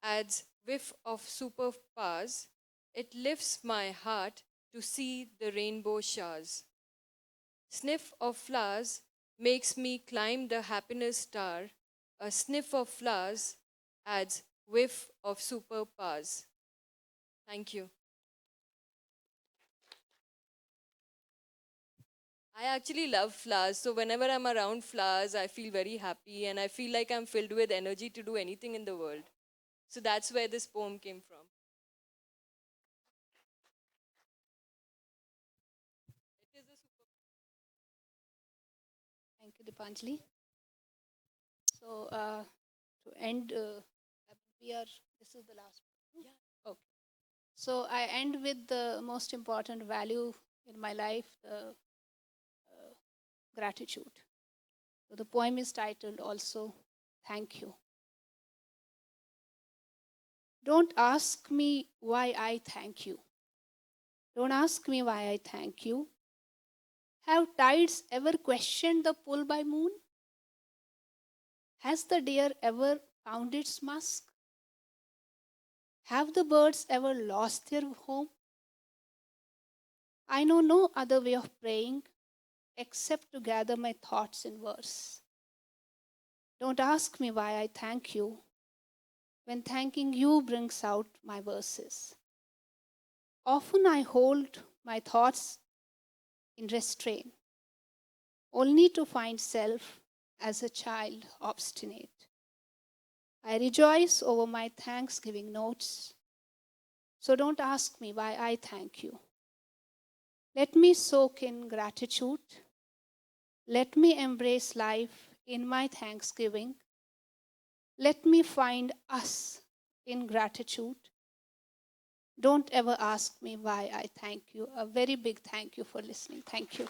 adds whiff of superpowers. It lifts my heart to see the rainbow showers. Sniff of flowers makes me climb the happiness star. A sniff of flowers adds whiff of superpowers. Thank you. I actually love flowers, so whenever I'm around flowers, I feel very happy and I feel like I'm filled with energy to do anything in the world. So that's where this poem came from. It is a super. Thank you, Deepanjali. So to end, this is the last. Yeah. Okay. So I end with the most important value in my life, the gratitude. So the poem is titled also, Thank You. Don't ask me why I thank you. Don't ask me why I thank you. Have tides ever questioned the pull by moon? Has the deer ever found its musk? Have the birds ever lost their home? I know no other way of praying except to gather my thoughts in verse. Don't ask me why I thank you when thanking you brings out my verses. Often I hold my thoughts in restraint, only to find self as a child obstinate. I rejoice over my thanksgiving notes, so don't ask me why I thank you. Let me soak in gratitude. Let me embrace life in my thanksgiving. Let me find us in gratitude. Don't ever ask me why I thank you. A very big thank you for listening. Thank you.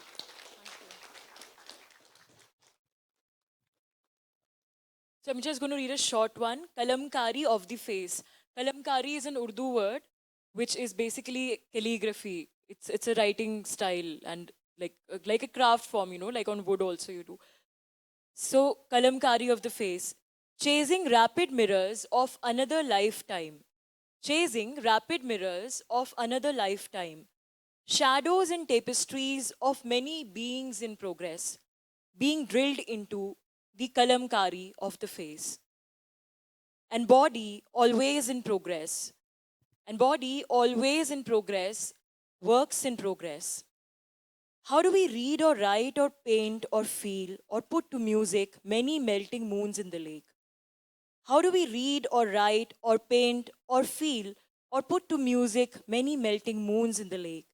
So I'm just going to read a short one. Kalamkari of the face. Kalamkari is an Urdu word which is basically calligraphy. It's a writing style and like a craft form, like on wood also you do. So kalamkari of the face. Chasing rapid mirrors of another lifetime. Chasing rapid mirrors of another lifetime. Shadows and tapestries of many beings in progress, being drilled into the kalamkari of the face. And body always in progress. And body always in progress, works in progress. How do we read or write or paint or feel or put to music many melting moons in the lake? How do we read or write or paint or feel or put to music many melting moons in the lake?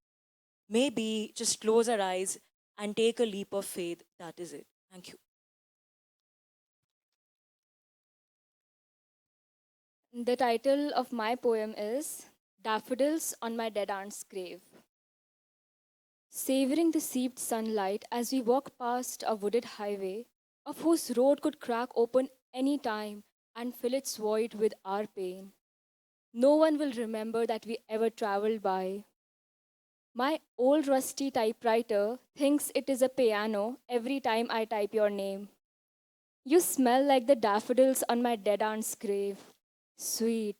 Maybe just close our eyes and take a leap of faith. That is it. Thank you. The title of my poem is Daffodils on My Dead Aunt's Grave. Savoring the seeped sunlight as we walk past a wooded highway, of whose road could crack open any time and fill its void with our pain. No one will remember that we ever traveled by. My old rusty typewriter thinks it is a piano every time I type your name. You smell like the daffodils on my dead aunt's grave. Sweet.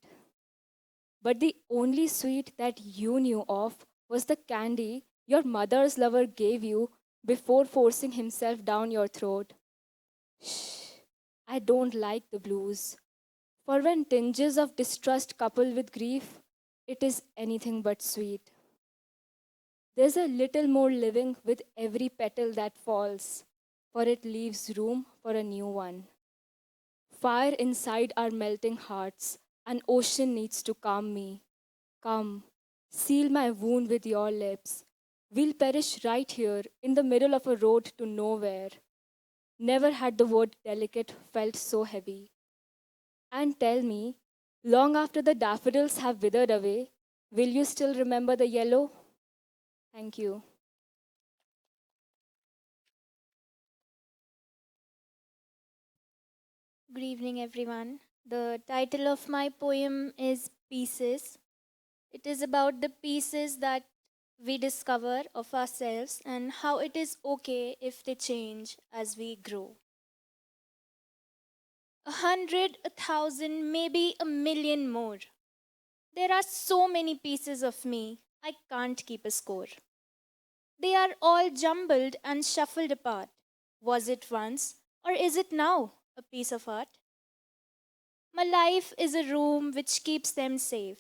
But the only sweet that you knew of was the candy your mother's lover gave you before forcing himself down your throat. Shh, I don't like the blues. For when tinges of distrust couple with grief, it is anything but sweet. There's a little more living with every petal that falls, for it leaves room for a new one. Fire inside our melting hearts, an ocean needs to calm me. Come, seal my wound with your lips. We'll perish right here in the middle of a road to nowhere. Never had the word delicate felt so heavy. And tell me, long after the daffodils have withered away, will you still remember the yellow? Thank you. Good evening, everyone. The title of my poem is Pieces. It is about the pieces that we discover of ourselves and how it is okay if they change as we grow. 100, 1,000, maybe a million more. There are so many pieces of me, I can't keep a score. They are all jumbled and shuffled apart. Was it once, or is it now, a piece of art? My life is a room which keeps them safe,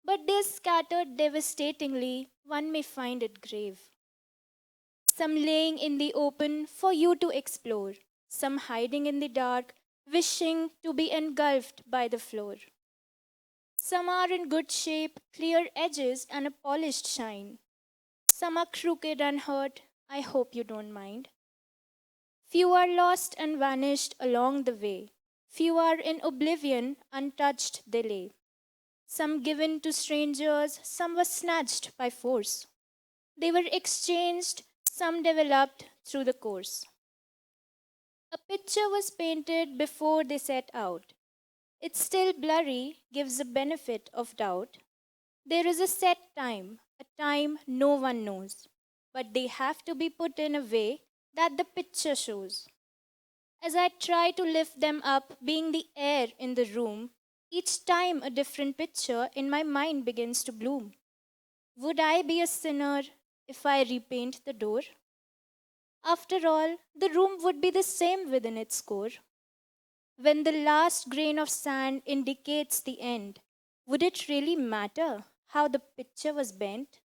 but they're scattered devastatingly, one may find it grave. Some laying in the open for you to explore, some hiding in the dark, wishing to be engulfed by the floor. Some are in good shape, clear edges, and a polished shine. Some are crooked and hurt, I hope you don't mind. Few are lost and vanished along the way. Few are in oblivion, untouched they lay. Some given to strangers, some were snatched by force. They were exchanged, some developed through the course. A picture was painted before they set out. It's still blurry, gives a benefit of doubt. There is a set time, a time no one knows, but they have to be put in a way that the picture shows. As I try to lift them up, being the air in the room, each time a different picture in my mind begins to bloom. Would I be a sinner if I repaint the door? After all, the room would be the same within its core. When the last grain of sand indicates the end, would it really matter how the picture was bent?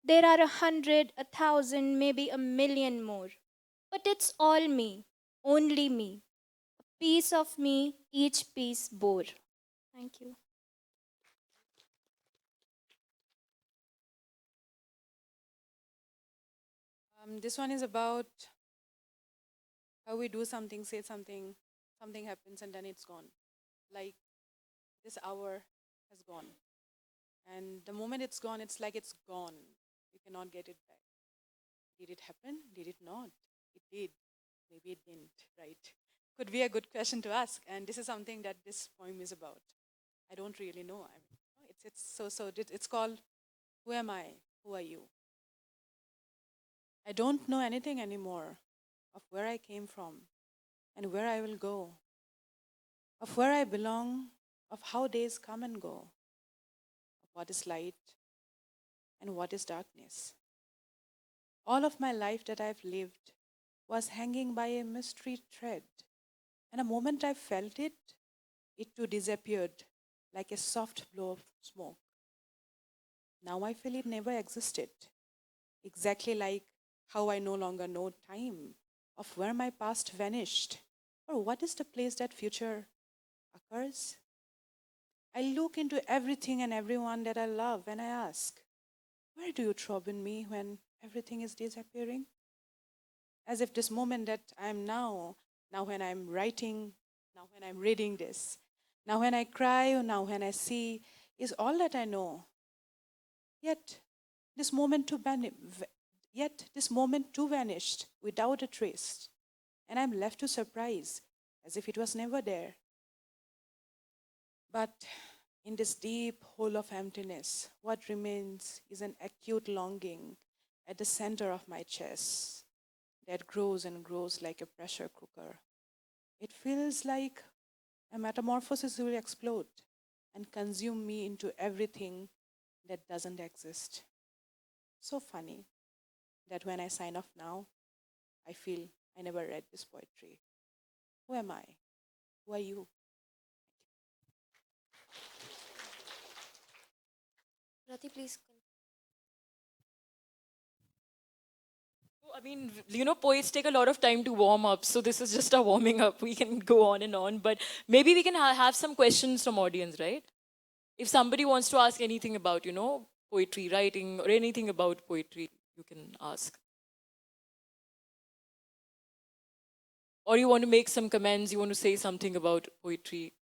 There are 100, 1,000, maybe a million more. But it's all me, only me. A piece of me, each piece bore. Thank you. This one is about how we do something, say something, something happens and then it's gone. Like this hour has gone. And the moment it's gone, it's like it's gone. You cannot get it back. Did it happen? Did it not? It did. Maybe it didn't, right? Could be a good question to ask. And this is something that this poem is about. I don't really know. It's called Who Am I? Who Are You? I don't know anything anymore of where I came from and where I will go, of where I belong, of how days come and go, of what is light and what is darkness. All of my life that I've lived was hanging by a mystery thread, and the moment I felt it, it too disappeared like a soft blow of smoke. Now I feel it never existed, exactly like how I no longer know time, of where my past vanished, or what is the place that future occurs. I look into everything and everyone that I love and I ask, where do you throb in me when everything is disappearing? As if this moment that I am now when I'm writing, now when I'm reading this, now when I cry or now when I see, is all that I know. Yet this moment too vanished without a trace, and I'm left to surprise as if it was never there. But in this deep hole of emptiness, what remains is an acute longing at the center of my chest that grows and grows like a pressure cooker. It feels like a metamorphosis will explode and consume me into everything that doesn't exist. So funny that when I sign off now, I feel I never read this poetry. Who am I? Who are you? Rati, please. I mean, poets take a lot of time to warm up, so this is just a warming up. We can go on and on, but maybe we can have some questions from audience, right? If somebody wants to ask anything about, poetry, writing, or anything about poetry, you can ask. Or you want to make some comments, you want to say something about poetry.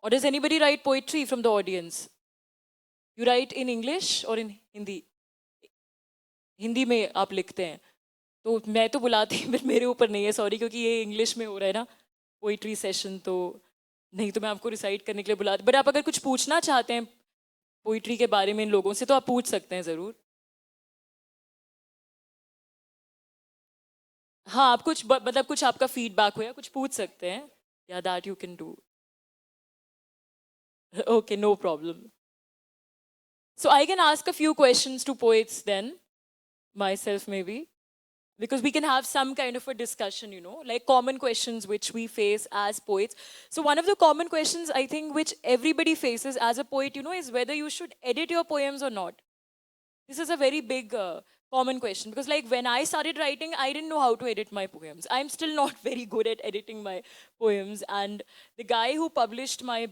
Or does anybody write poetry from the audience? You write in English or in Hindi? Hindi में आप लिखते हैं तो मैं तो बुलाती but मेरे ऊपर नहीं है सॉरी क्योंकि ये इंग्लिश में हो रहा है ना पोइट्री सेशन तो नहीं तो मैं आपको रिसाइट करने के लिए बुलाती बट आप अगर कुछ पूछना चाहते हैं पोइट्री के बारे में इन लोगों से तो आप पूछ सकते हैं ज़रूर हाँ आप कुछ मतलब कुछ आपका फीडबैक हो या कुछ पूछ सकते हैं या that you can do okay no problem so I can ask a few questions to poets then myself maybe because we can have some kind of a discussion like common questions which we face as poets. So one of the common questions I think which everybody faces as a poet is whether you should edit your poems or not. This is a very big common question because like when I started writing I didn't know how to edit my poems. I'm still not very good at editing my poems, and the guy who published my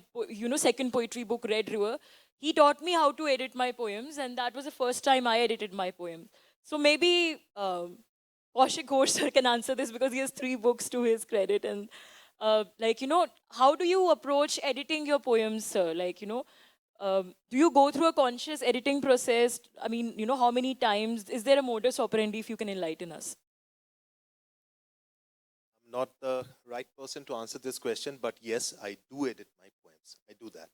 second poetry book Red River, he taught me how to edit my poems, and that was the first time I edited my poem. So maybe Kaushik Ghosh sir can answer this because he has 3 books to his credit. And how do you approach editing your poems, sir? Do you go through a conscious editing process? I mean, how many times? Is there a modus operandi if you can enlighten us? I'm not the right person to answer this question, but yes, I do edit my poems. I do that.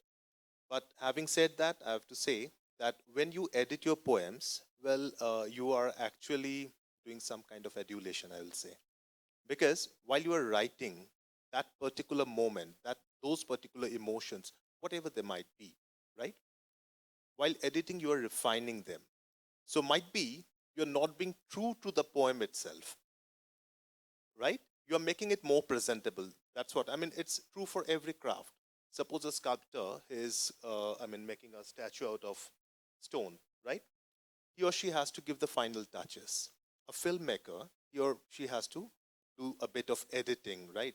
But having said that, I have to say that when you edit your poems, well, you are actually doing some kind of adulation, I will say. Because while you are writing that particular moment, those particular emotions, whatever they might be, right? While editing, you are refining them. So might be you're not being true to the poem itself, right? You're making it more presentable. That's what, I mean, it's true for every craft. Suppose a sculptor is, making a statue out of stone, right? He or she has to give the final touches. A filmmaker, he or she has to do a bit of editing, right?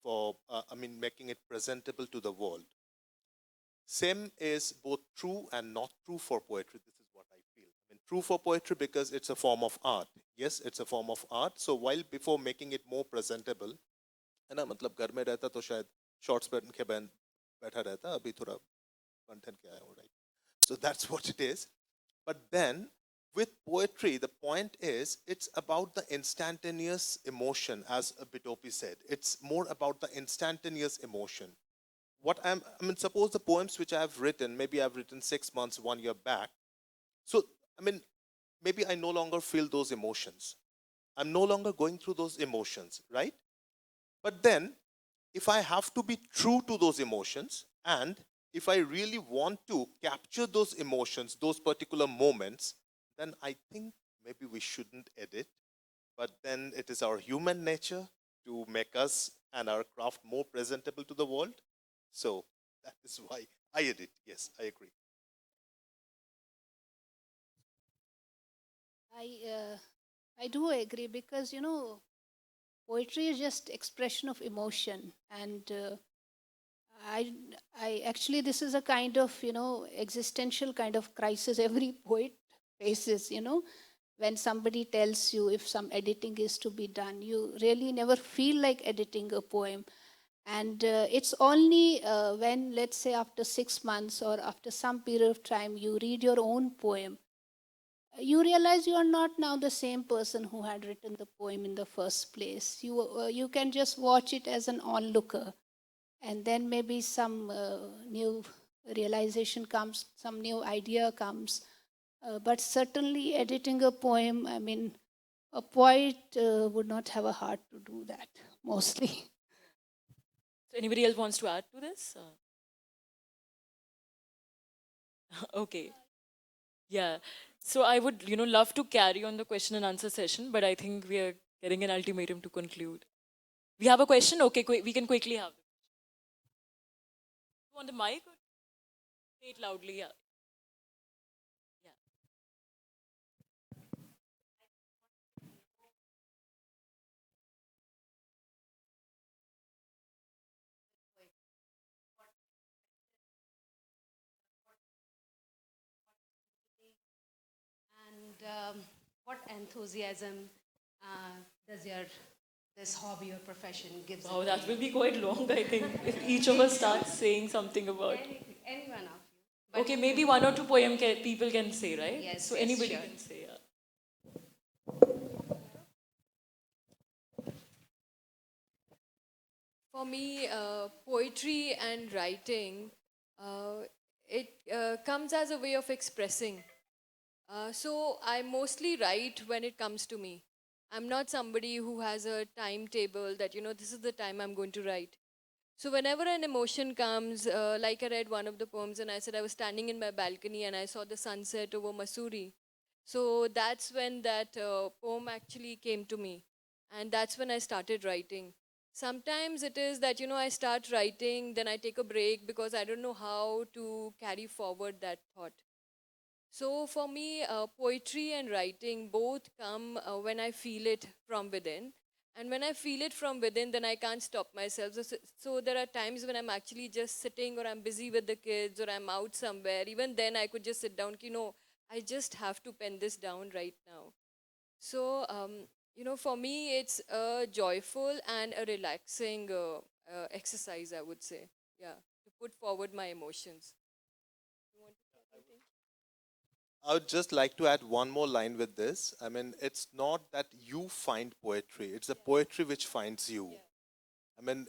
For, making it presentable to the world. Same is both true and not true for poetry. This is what I feel. I mean, true for poetry because it's a form of art. Yes, it's a form of art. So while before making it more presentable, है ना, मतलब घर में रहता तो शायद shorts पहन के बैठा रहता, अभी थोड़ा कंटेंट के आया हूँ, right? So that's what it is. But then with poetry, the point is it's about the instantaneous emotion, as Bitopi said. It's more about the instantaneous emotion. Suppose the poems which I have written, maybe I've written 6 months, 1 year back. So, maybe I no longer feel those emotions. I'm no longer going through those emotions, right? But then, if I have to be true to those emotions, and if I really want to capture those emotions, those particular moments, then I think maybe we shouldn't edit. But then it is our human nature to make us and our craft more presentable to the world. So that is why I edit. Yes, I agree. I do agree because, poetry is just expression of emotion. And I actually, this is a kind of, existential kind of crisis every poet faces, when somebody tells you if some editing is to be done, you really never feel like editing a poem. And it's only when, let's say, after 6 months or after some period of time, you read your own poem, you realize you are not now the same person who had written the poem in the first place. You can just watch it as an onlooker, and then maybe some new realization comes, some new idea comes. But certainly, editing a poem, a poet would not have a heart to do that, mostly. So anybody else wants to add to this? Okay. Yeah. So I would, love to carry on the question and answer session, but I think we are getting an ultimatum to conclude. We have a question? Okay, we can quickly have it. You want the mic? Or say it loudly, yeah. Yeah. And what enthusiasm does your this hobby or profession gives? Wow, that will be quite long, I think, if each of us starts saying something about. Any one of you. But Okay, maybe one or two people can say, right? Yes, So yes, anybody sure. can say, yeah. For me, poetry and writing, it comes as a way of expressing. So I mostly write when it comes to me. I'm not somebody who has a timetable that, this is the time I'm going to write. So whenever an emotion comes, like I read one of the poems and I said I was standing in my balcony and I saw the sunset over Masuri. So that's when that poem actually came to me. And that's when I started writing. Sometimes it is that, I start writing, then I take a break because I don't know how to carry forward that thought. So for me, poetry and writing both come when I feel it from within. And when I feel it from within, then I can't stop myself. So there are times when I'm actually just sitting or I'm busy with the kids or I'm out somewhere. Even then I could just sit down, I just have to pen this down right now. So, for me, it's a joyful and a relaxing exercise, I would say. Yeah, to put forward my emotions. You want to say something? I would just like to add one more line with this. It's not that you find poetry, it's the poetry which finds you.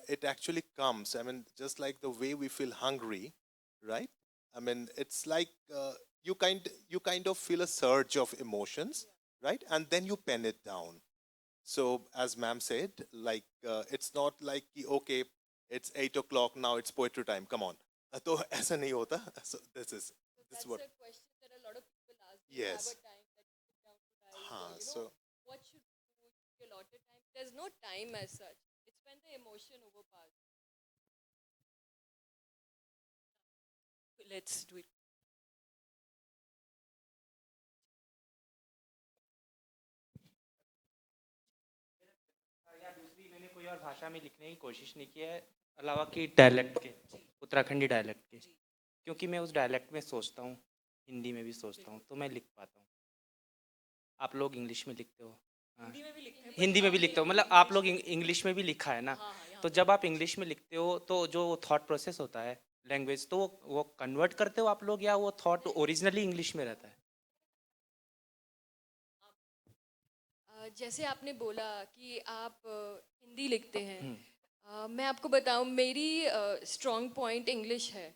It actually comes. Just like the way we feel hungry, right? It's like you kind of feel a surge of emotions, right? And then you pen it down. So, as ma'am said, like it's not like okay, it's 8 o'clock now. It's poetry time. Come on. तो ऐसा नहीं होता. So this is what. That's a question that a lot of people ask. Do you have Yes. a time that time as such. It's when the emotion overpowers. Let's do it. या दूसरी मैंने कोई और भाषा में लिखने की कोशिश नहीं की है अलावा कि डायलेक्ट के, उत्तराखंडी डायलेक्ट के, क्योंकि मैं उस डायलेक्ट में सोचता हूँ, हिंदी में भी सोचता हूँ, तो मैं लिख पाता हूँ। आप लोग इंग्लिश में लिखते हो, हाँ, हिंदी में भी लिखते हो, मतलब आप लोग इंग्लिश में भी लिखा है ना, तो जब आप इंग्लिश में लिखते हो तो जो थॉट प्रोसेस होता है लैंग्वेज, तो वो कन्वर्ट करते हो आप लोग, या वो थॉट ओरिजिनली इंग्लिश में रहता है? जैसे आपने बोला कि आप हिंदी लिखते हैं, मैं आपको बताऊं मेरी स्ट्रॉन्ग पॉइंट इंग्लिश है।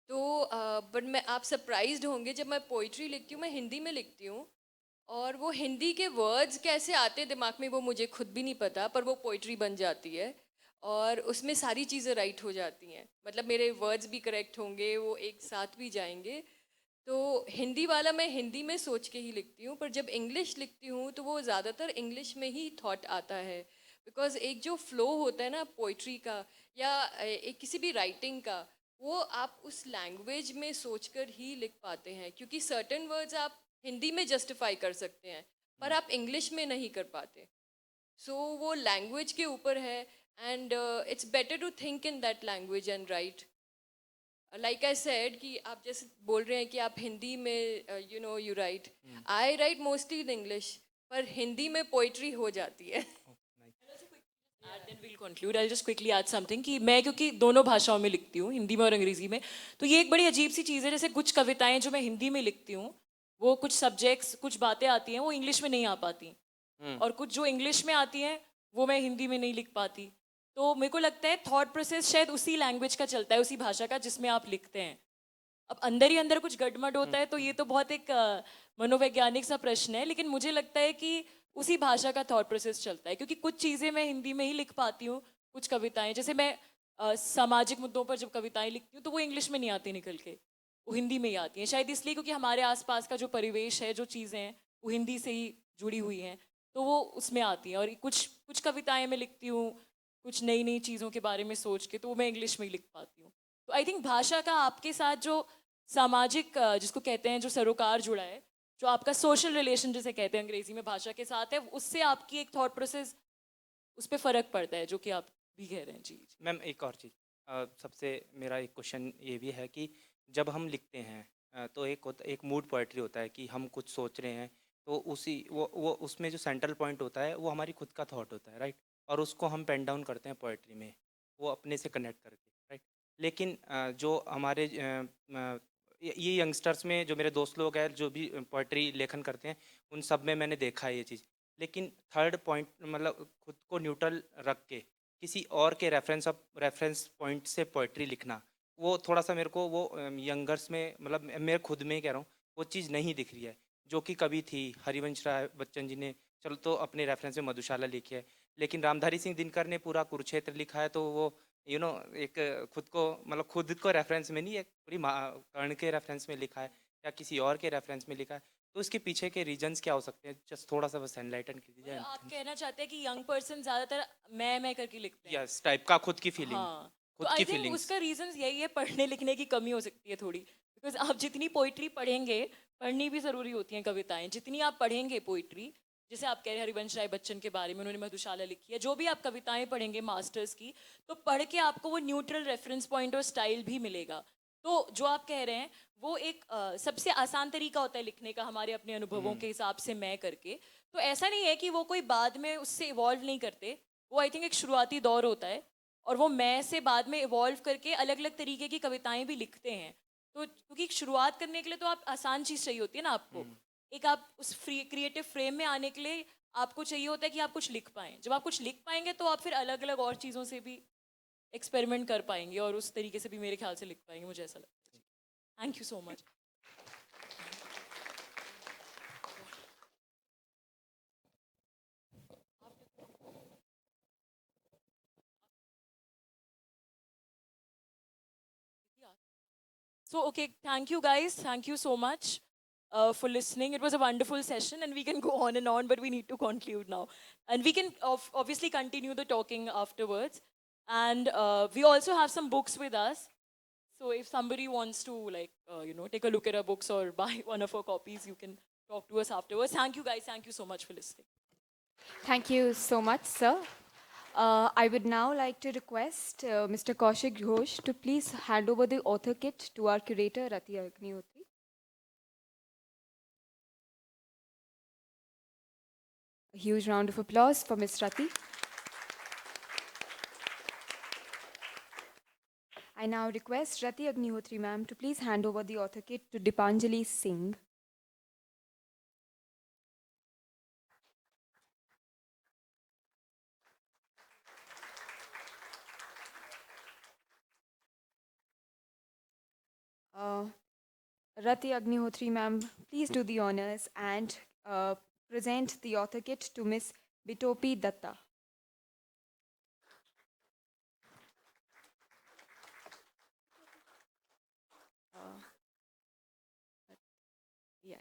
तो बट मैं आप सरप्राइज्ड होंगे जब मैं पोइट्री लिखती हूँ मैं हिंदी में लिखती हूँ, और वो हिंदी के वर्ड्स कैसे आते हैं दिमाग में वो मुझे खुद भी नहीं पता, पर वो पोइट्री बन जाती है और उसमें सारी चीज़ें राइट हो जाती हैं। मतलब मेरे वर्ड्स भी करेक्ट होंगे, वो एक साथ भी जाएंगे। तो हिंदी वाला मैं हिंदी में सोच के ही लिखती हूँ, पर जब इंग्लिश लिखती हूँ तो वो ज़्यादातर इंग्लिश में ही थॉट आता है। बिकॉज एक जो फ्लो होता है ना पोइट्री का या एक किसी भी राइटिंग का, वो आप उस लैंग्वेज में सोचकर ही लिख पाते हैं, क्योंकि सर्टेन वर्ड्स आप हिंदी में जस्टिफाई कर सकते हैं पर आप इंग्लिश में नहीं कर पाते। सो वो लैंग्वेज के ऊपर है, and it's better to think in that language and write. Like I said कि आप जैसे बोल रहे हैं कि आप हिंदी में you know you right, I right mostly in English, पर हिंदी में पोइट्री हो जाती है। Then we'll conclude. I'll just quickly add something कि मैं क्योंकि दोनों भाषाओं में लिखती हूँ, हिंदी में और अंग्रेजी में, तो ये एक बड़ी अजीब सी चीज़ है। जैसे कुछ कविताएं जो मैं हिंदी में लिखती हूँ, वो कुछ सब्जेक्ट्स, कुछ बातें आती हैं वो इंग्लिश में नहीं आ पाती, और कुछ जो इंग्लिश में आती हैं वो मैं हिंदी में नहीं लिख पाती। तो मेरे को लगता है थॉट प्रोसेस शायद उसी लैंग्वेज का चलता है, उसी भाषा का जिसमें आप लिखते हैं। अब अंदर ही अंदर कुछ गड़बड़ होता है, तो ये तो बहुत एक मनोवैज्ञानिक सा प्रश्न है, लेकिन मुझे लगता है कि उसी भाषा का थॉट प्रोसेस चलता है। क्योंकि कुछ चीज़ें मैं हिंदी में ही लिख पाती हूँ, कुछ कविताएं जैसे मैं सामाजिक मुद्दों पर जब कविताएं लिखती हूँ तो वो इंग्लिश में नहीं आती निकल के, वो हिंदी में ही आती हैं। शायद इसलिए क्योंकि हमारे आसपास का जो परिवेश है, जो चीज़ें हैं वो हिंदी से ही जुड़ी हुई हैं, तो वो उसमें आती हैं। और कुछ कुछ कविताएं मैं लिखती हूँ कुछ नई नई चीज़ों के बारे में सोच के, तो वो मैं इंग्लिश में ही लिख पाती हूँ। तो आई थिंक भाषा का आपके साथ जो सामाजिक जिसको कहते हैं जो सरोकार जुड़ा है, जो आपका सोशल रिलेशन जिसे कहते हैं अंग्रेजी में भाषा के साथ है, उससे आपकी एक थॉट प्रोसेस उस पर फर्क पड़ता है, जो कि आप भी कह रहे हैं। जी मैम एक और चीज़, सबसे मेरा एक क्वेश्चन ये भी है कि जब हम लिखते हैं तो एक मूड पोएट्री होता है कि हम कुछ सोच रहे हैं, तो उसी वो उसमें जो सेंट्रल पॉइंट होता है वो हमारी खुद का थॉट होता है, राइट, और उसको हम पेन डाउन करते हैं पोएट्री में, वो अपने से कनेक्ट करके, राइट। लेकिन जो हमारे ये यंगस्टर्स में जो मेरे दोस्त लोग हैं जो भी पोएट्री लेखन करते हैं, उन सब में मैंने देखा है ये चीज़। लेकिन थर्ड पॉइंट मतलब खुद को न्यूट्रल रख के किसी और के रेफरेंस पॉइंट से पोइट्री लिखना, वो थोड़ा सा मेरे को वो यंगर्स में, मतलब मेरे खुद में ही कह रहा हूँ, वो चीज़ नहीं दिख रही है जो कि कभी थी। हरिवंश राय बच्चन जी ने चलो तो अपने रेफरेंस में मधुशाला लिखी है, लेकिन रामधारी सिंह दिनकर ने पूरा कुरुक्षेत्र लिखा है, तो वो एक खुद को मतलब खुद को रेफरेंस में नहीं, एक पूरी कर्ण के रेफरेंस में लिखा है या किसी और के रेफरेंस में लिखा है, तो इसके पीछे के रीजंस क्या हो सकते हैं? जस्ट थोड़ा सा बस एनलाइटन कर दीजिए। आप कहना चाहते हैं कि यंग पर्सन ज्यादातर मैं करके लिखते हैं? यस, टाइप का खुद की फीलिंग, हाँ, तो खुद आई की थिंक फीलिंग्स। उसका रीजन यही है, पढ़ने लिखने की कमी हो सकती है थोड़ी। बिकॉज आप जितनी पोइट्री पढ़ेंगे, पढ़नी भी ज़रूरी होती हैं कविताएं, जितनी आप पढ़ेंगे पोइट्री, जैसे आप कह रहे हैं हरिवंश राय बच्चन के बारे में, उन्होंने मधुशाला लिखी है, जो भी आप कविताएं पढ़ेंगे मास्टर्स की, तो पढ़ के आपको वो न्यूट्रल रेफरेंस पॉइंट और स्टाइल भी मिलेगा। तो जो आप कह रहे हैं वो एक सबसे आसान तरीका होता है लिखने का, हमारे अपने अनुभवों के हिसाब से मैं करके। तो ऐसा नहीं है कि वो कोई बाद में उससे इवॉल्व नहीं करते, वो आई थिंक एक शुरुआती दौर होता है, और वो मैं से बाद में इवॉल्व करके अलग अलग तरीके की कविताएं भी लिखते हैं। तो क्योंकि शुरुआत करने के लिए तो आप आसान चीज़ चाहिए होती है ना आपको, एक आप उस फ्री क्रिएटिव फ्रेम में आने के लिए आपको चाहिए होता है कि आप कुछ लिख पाएं। जब आप कुछ लिख पाएंगे तो आप फिर अलग अलग और चीज़ों से भी एक्सपेरिमेंट कर पाएंगे, और उस तरीके से भी मेरे ख्याल से लिख पाएंगे, मुझे ऐसा लगता है। Thank you so much. So, okay, thank you guys. Thank you so much. for listening. It was a wonderful session, and we can go on and on, but we need to conclude now. And we can obviously continue the talking afterwards. And we also have some books with us. So if somebody wants to, like, take a look at our books or buy one of our copies, you can talk to us afterwards. Thank you, guys. Thank you so much for listening. Thank you so much, sir. I would now like to request Mr. Kaushik Ghosh to please hand over the author kit to our curator, Rati Agnihotri. A huge round of applause for Ms. Rati. I now request Rati Agnihotri ma'am to please hand over the author kit to Deepanjali Singh. Rati Agnihotri ma'am, please do the honors and present the author kit to Miss Bitopi Dutta. Yeah.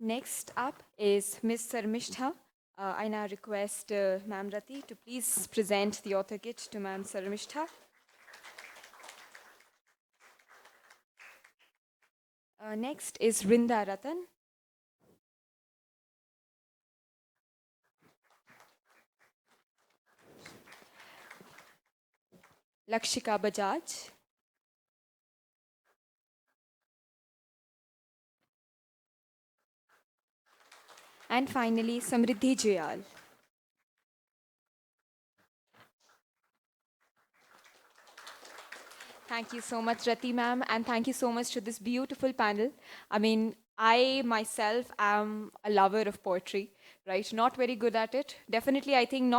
Next up is Miss Sharmishtha. I now request Ma'am Rati to please present the author kit to Ma'am Sharmishtha. Next is Vrinda Rattan. Lakshika Bajaj. And finally, Samridhi Juyal. Thank you so much, Rati ma'am, and thank you so much to this beautiful panel. I mean, I myself am a lover of poetry, right? Not very good at it. Definitely, I think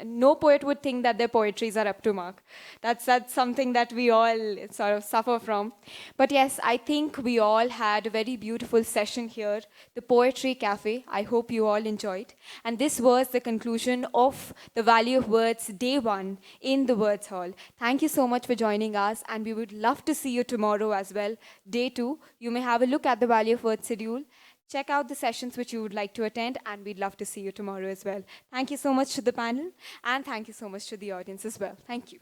no poet would think that their poetries are up to mark. That's something that we all sort of suffer from. But yes, I think we all had a very beautiful session here, the Poetry Cafe. I hope you all enjoyed. And this was the conclusion of the Value of Words Day 1 in the Words Hall. Thank you so much for joining us, and we would love to see you tomorrow as well, Day 2. You may have a look at the Value of Words schedule. Check out the sessions which you would like to attend, and we'd love to see you tomorrow as well. Thank you so much to the panel, and thank you so much to the audience as well. Thank you.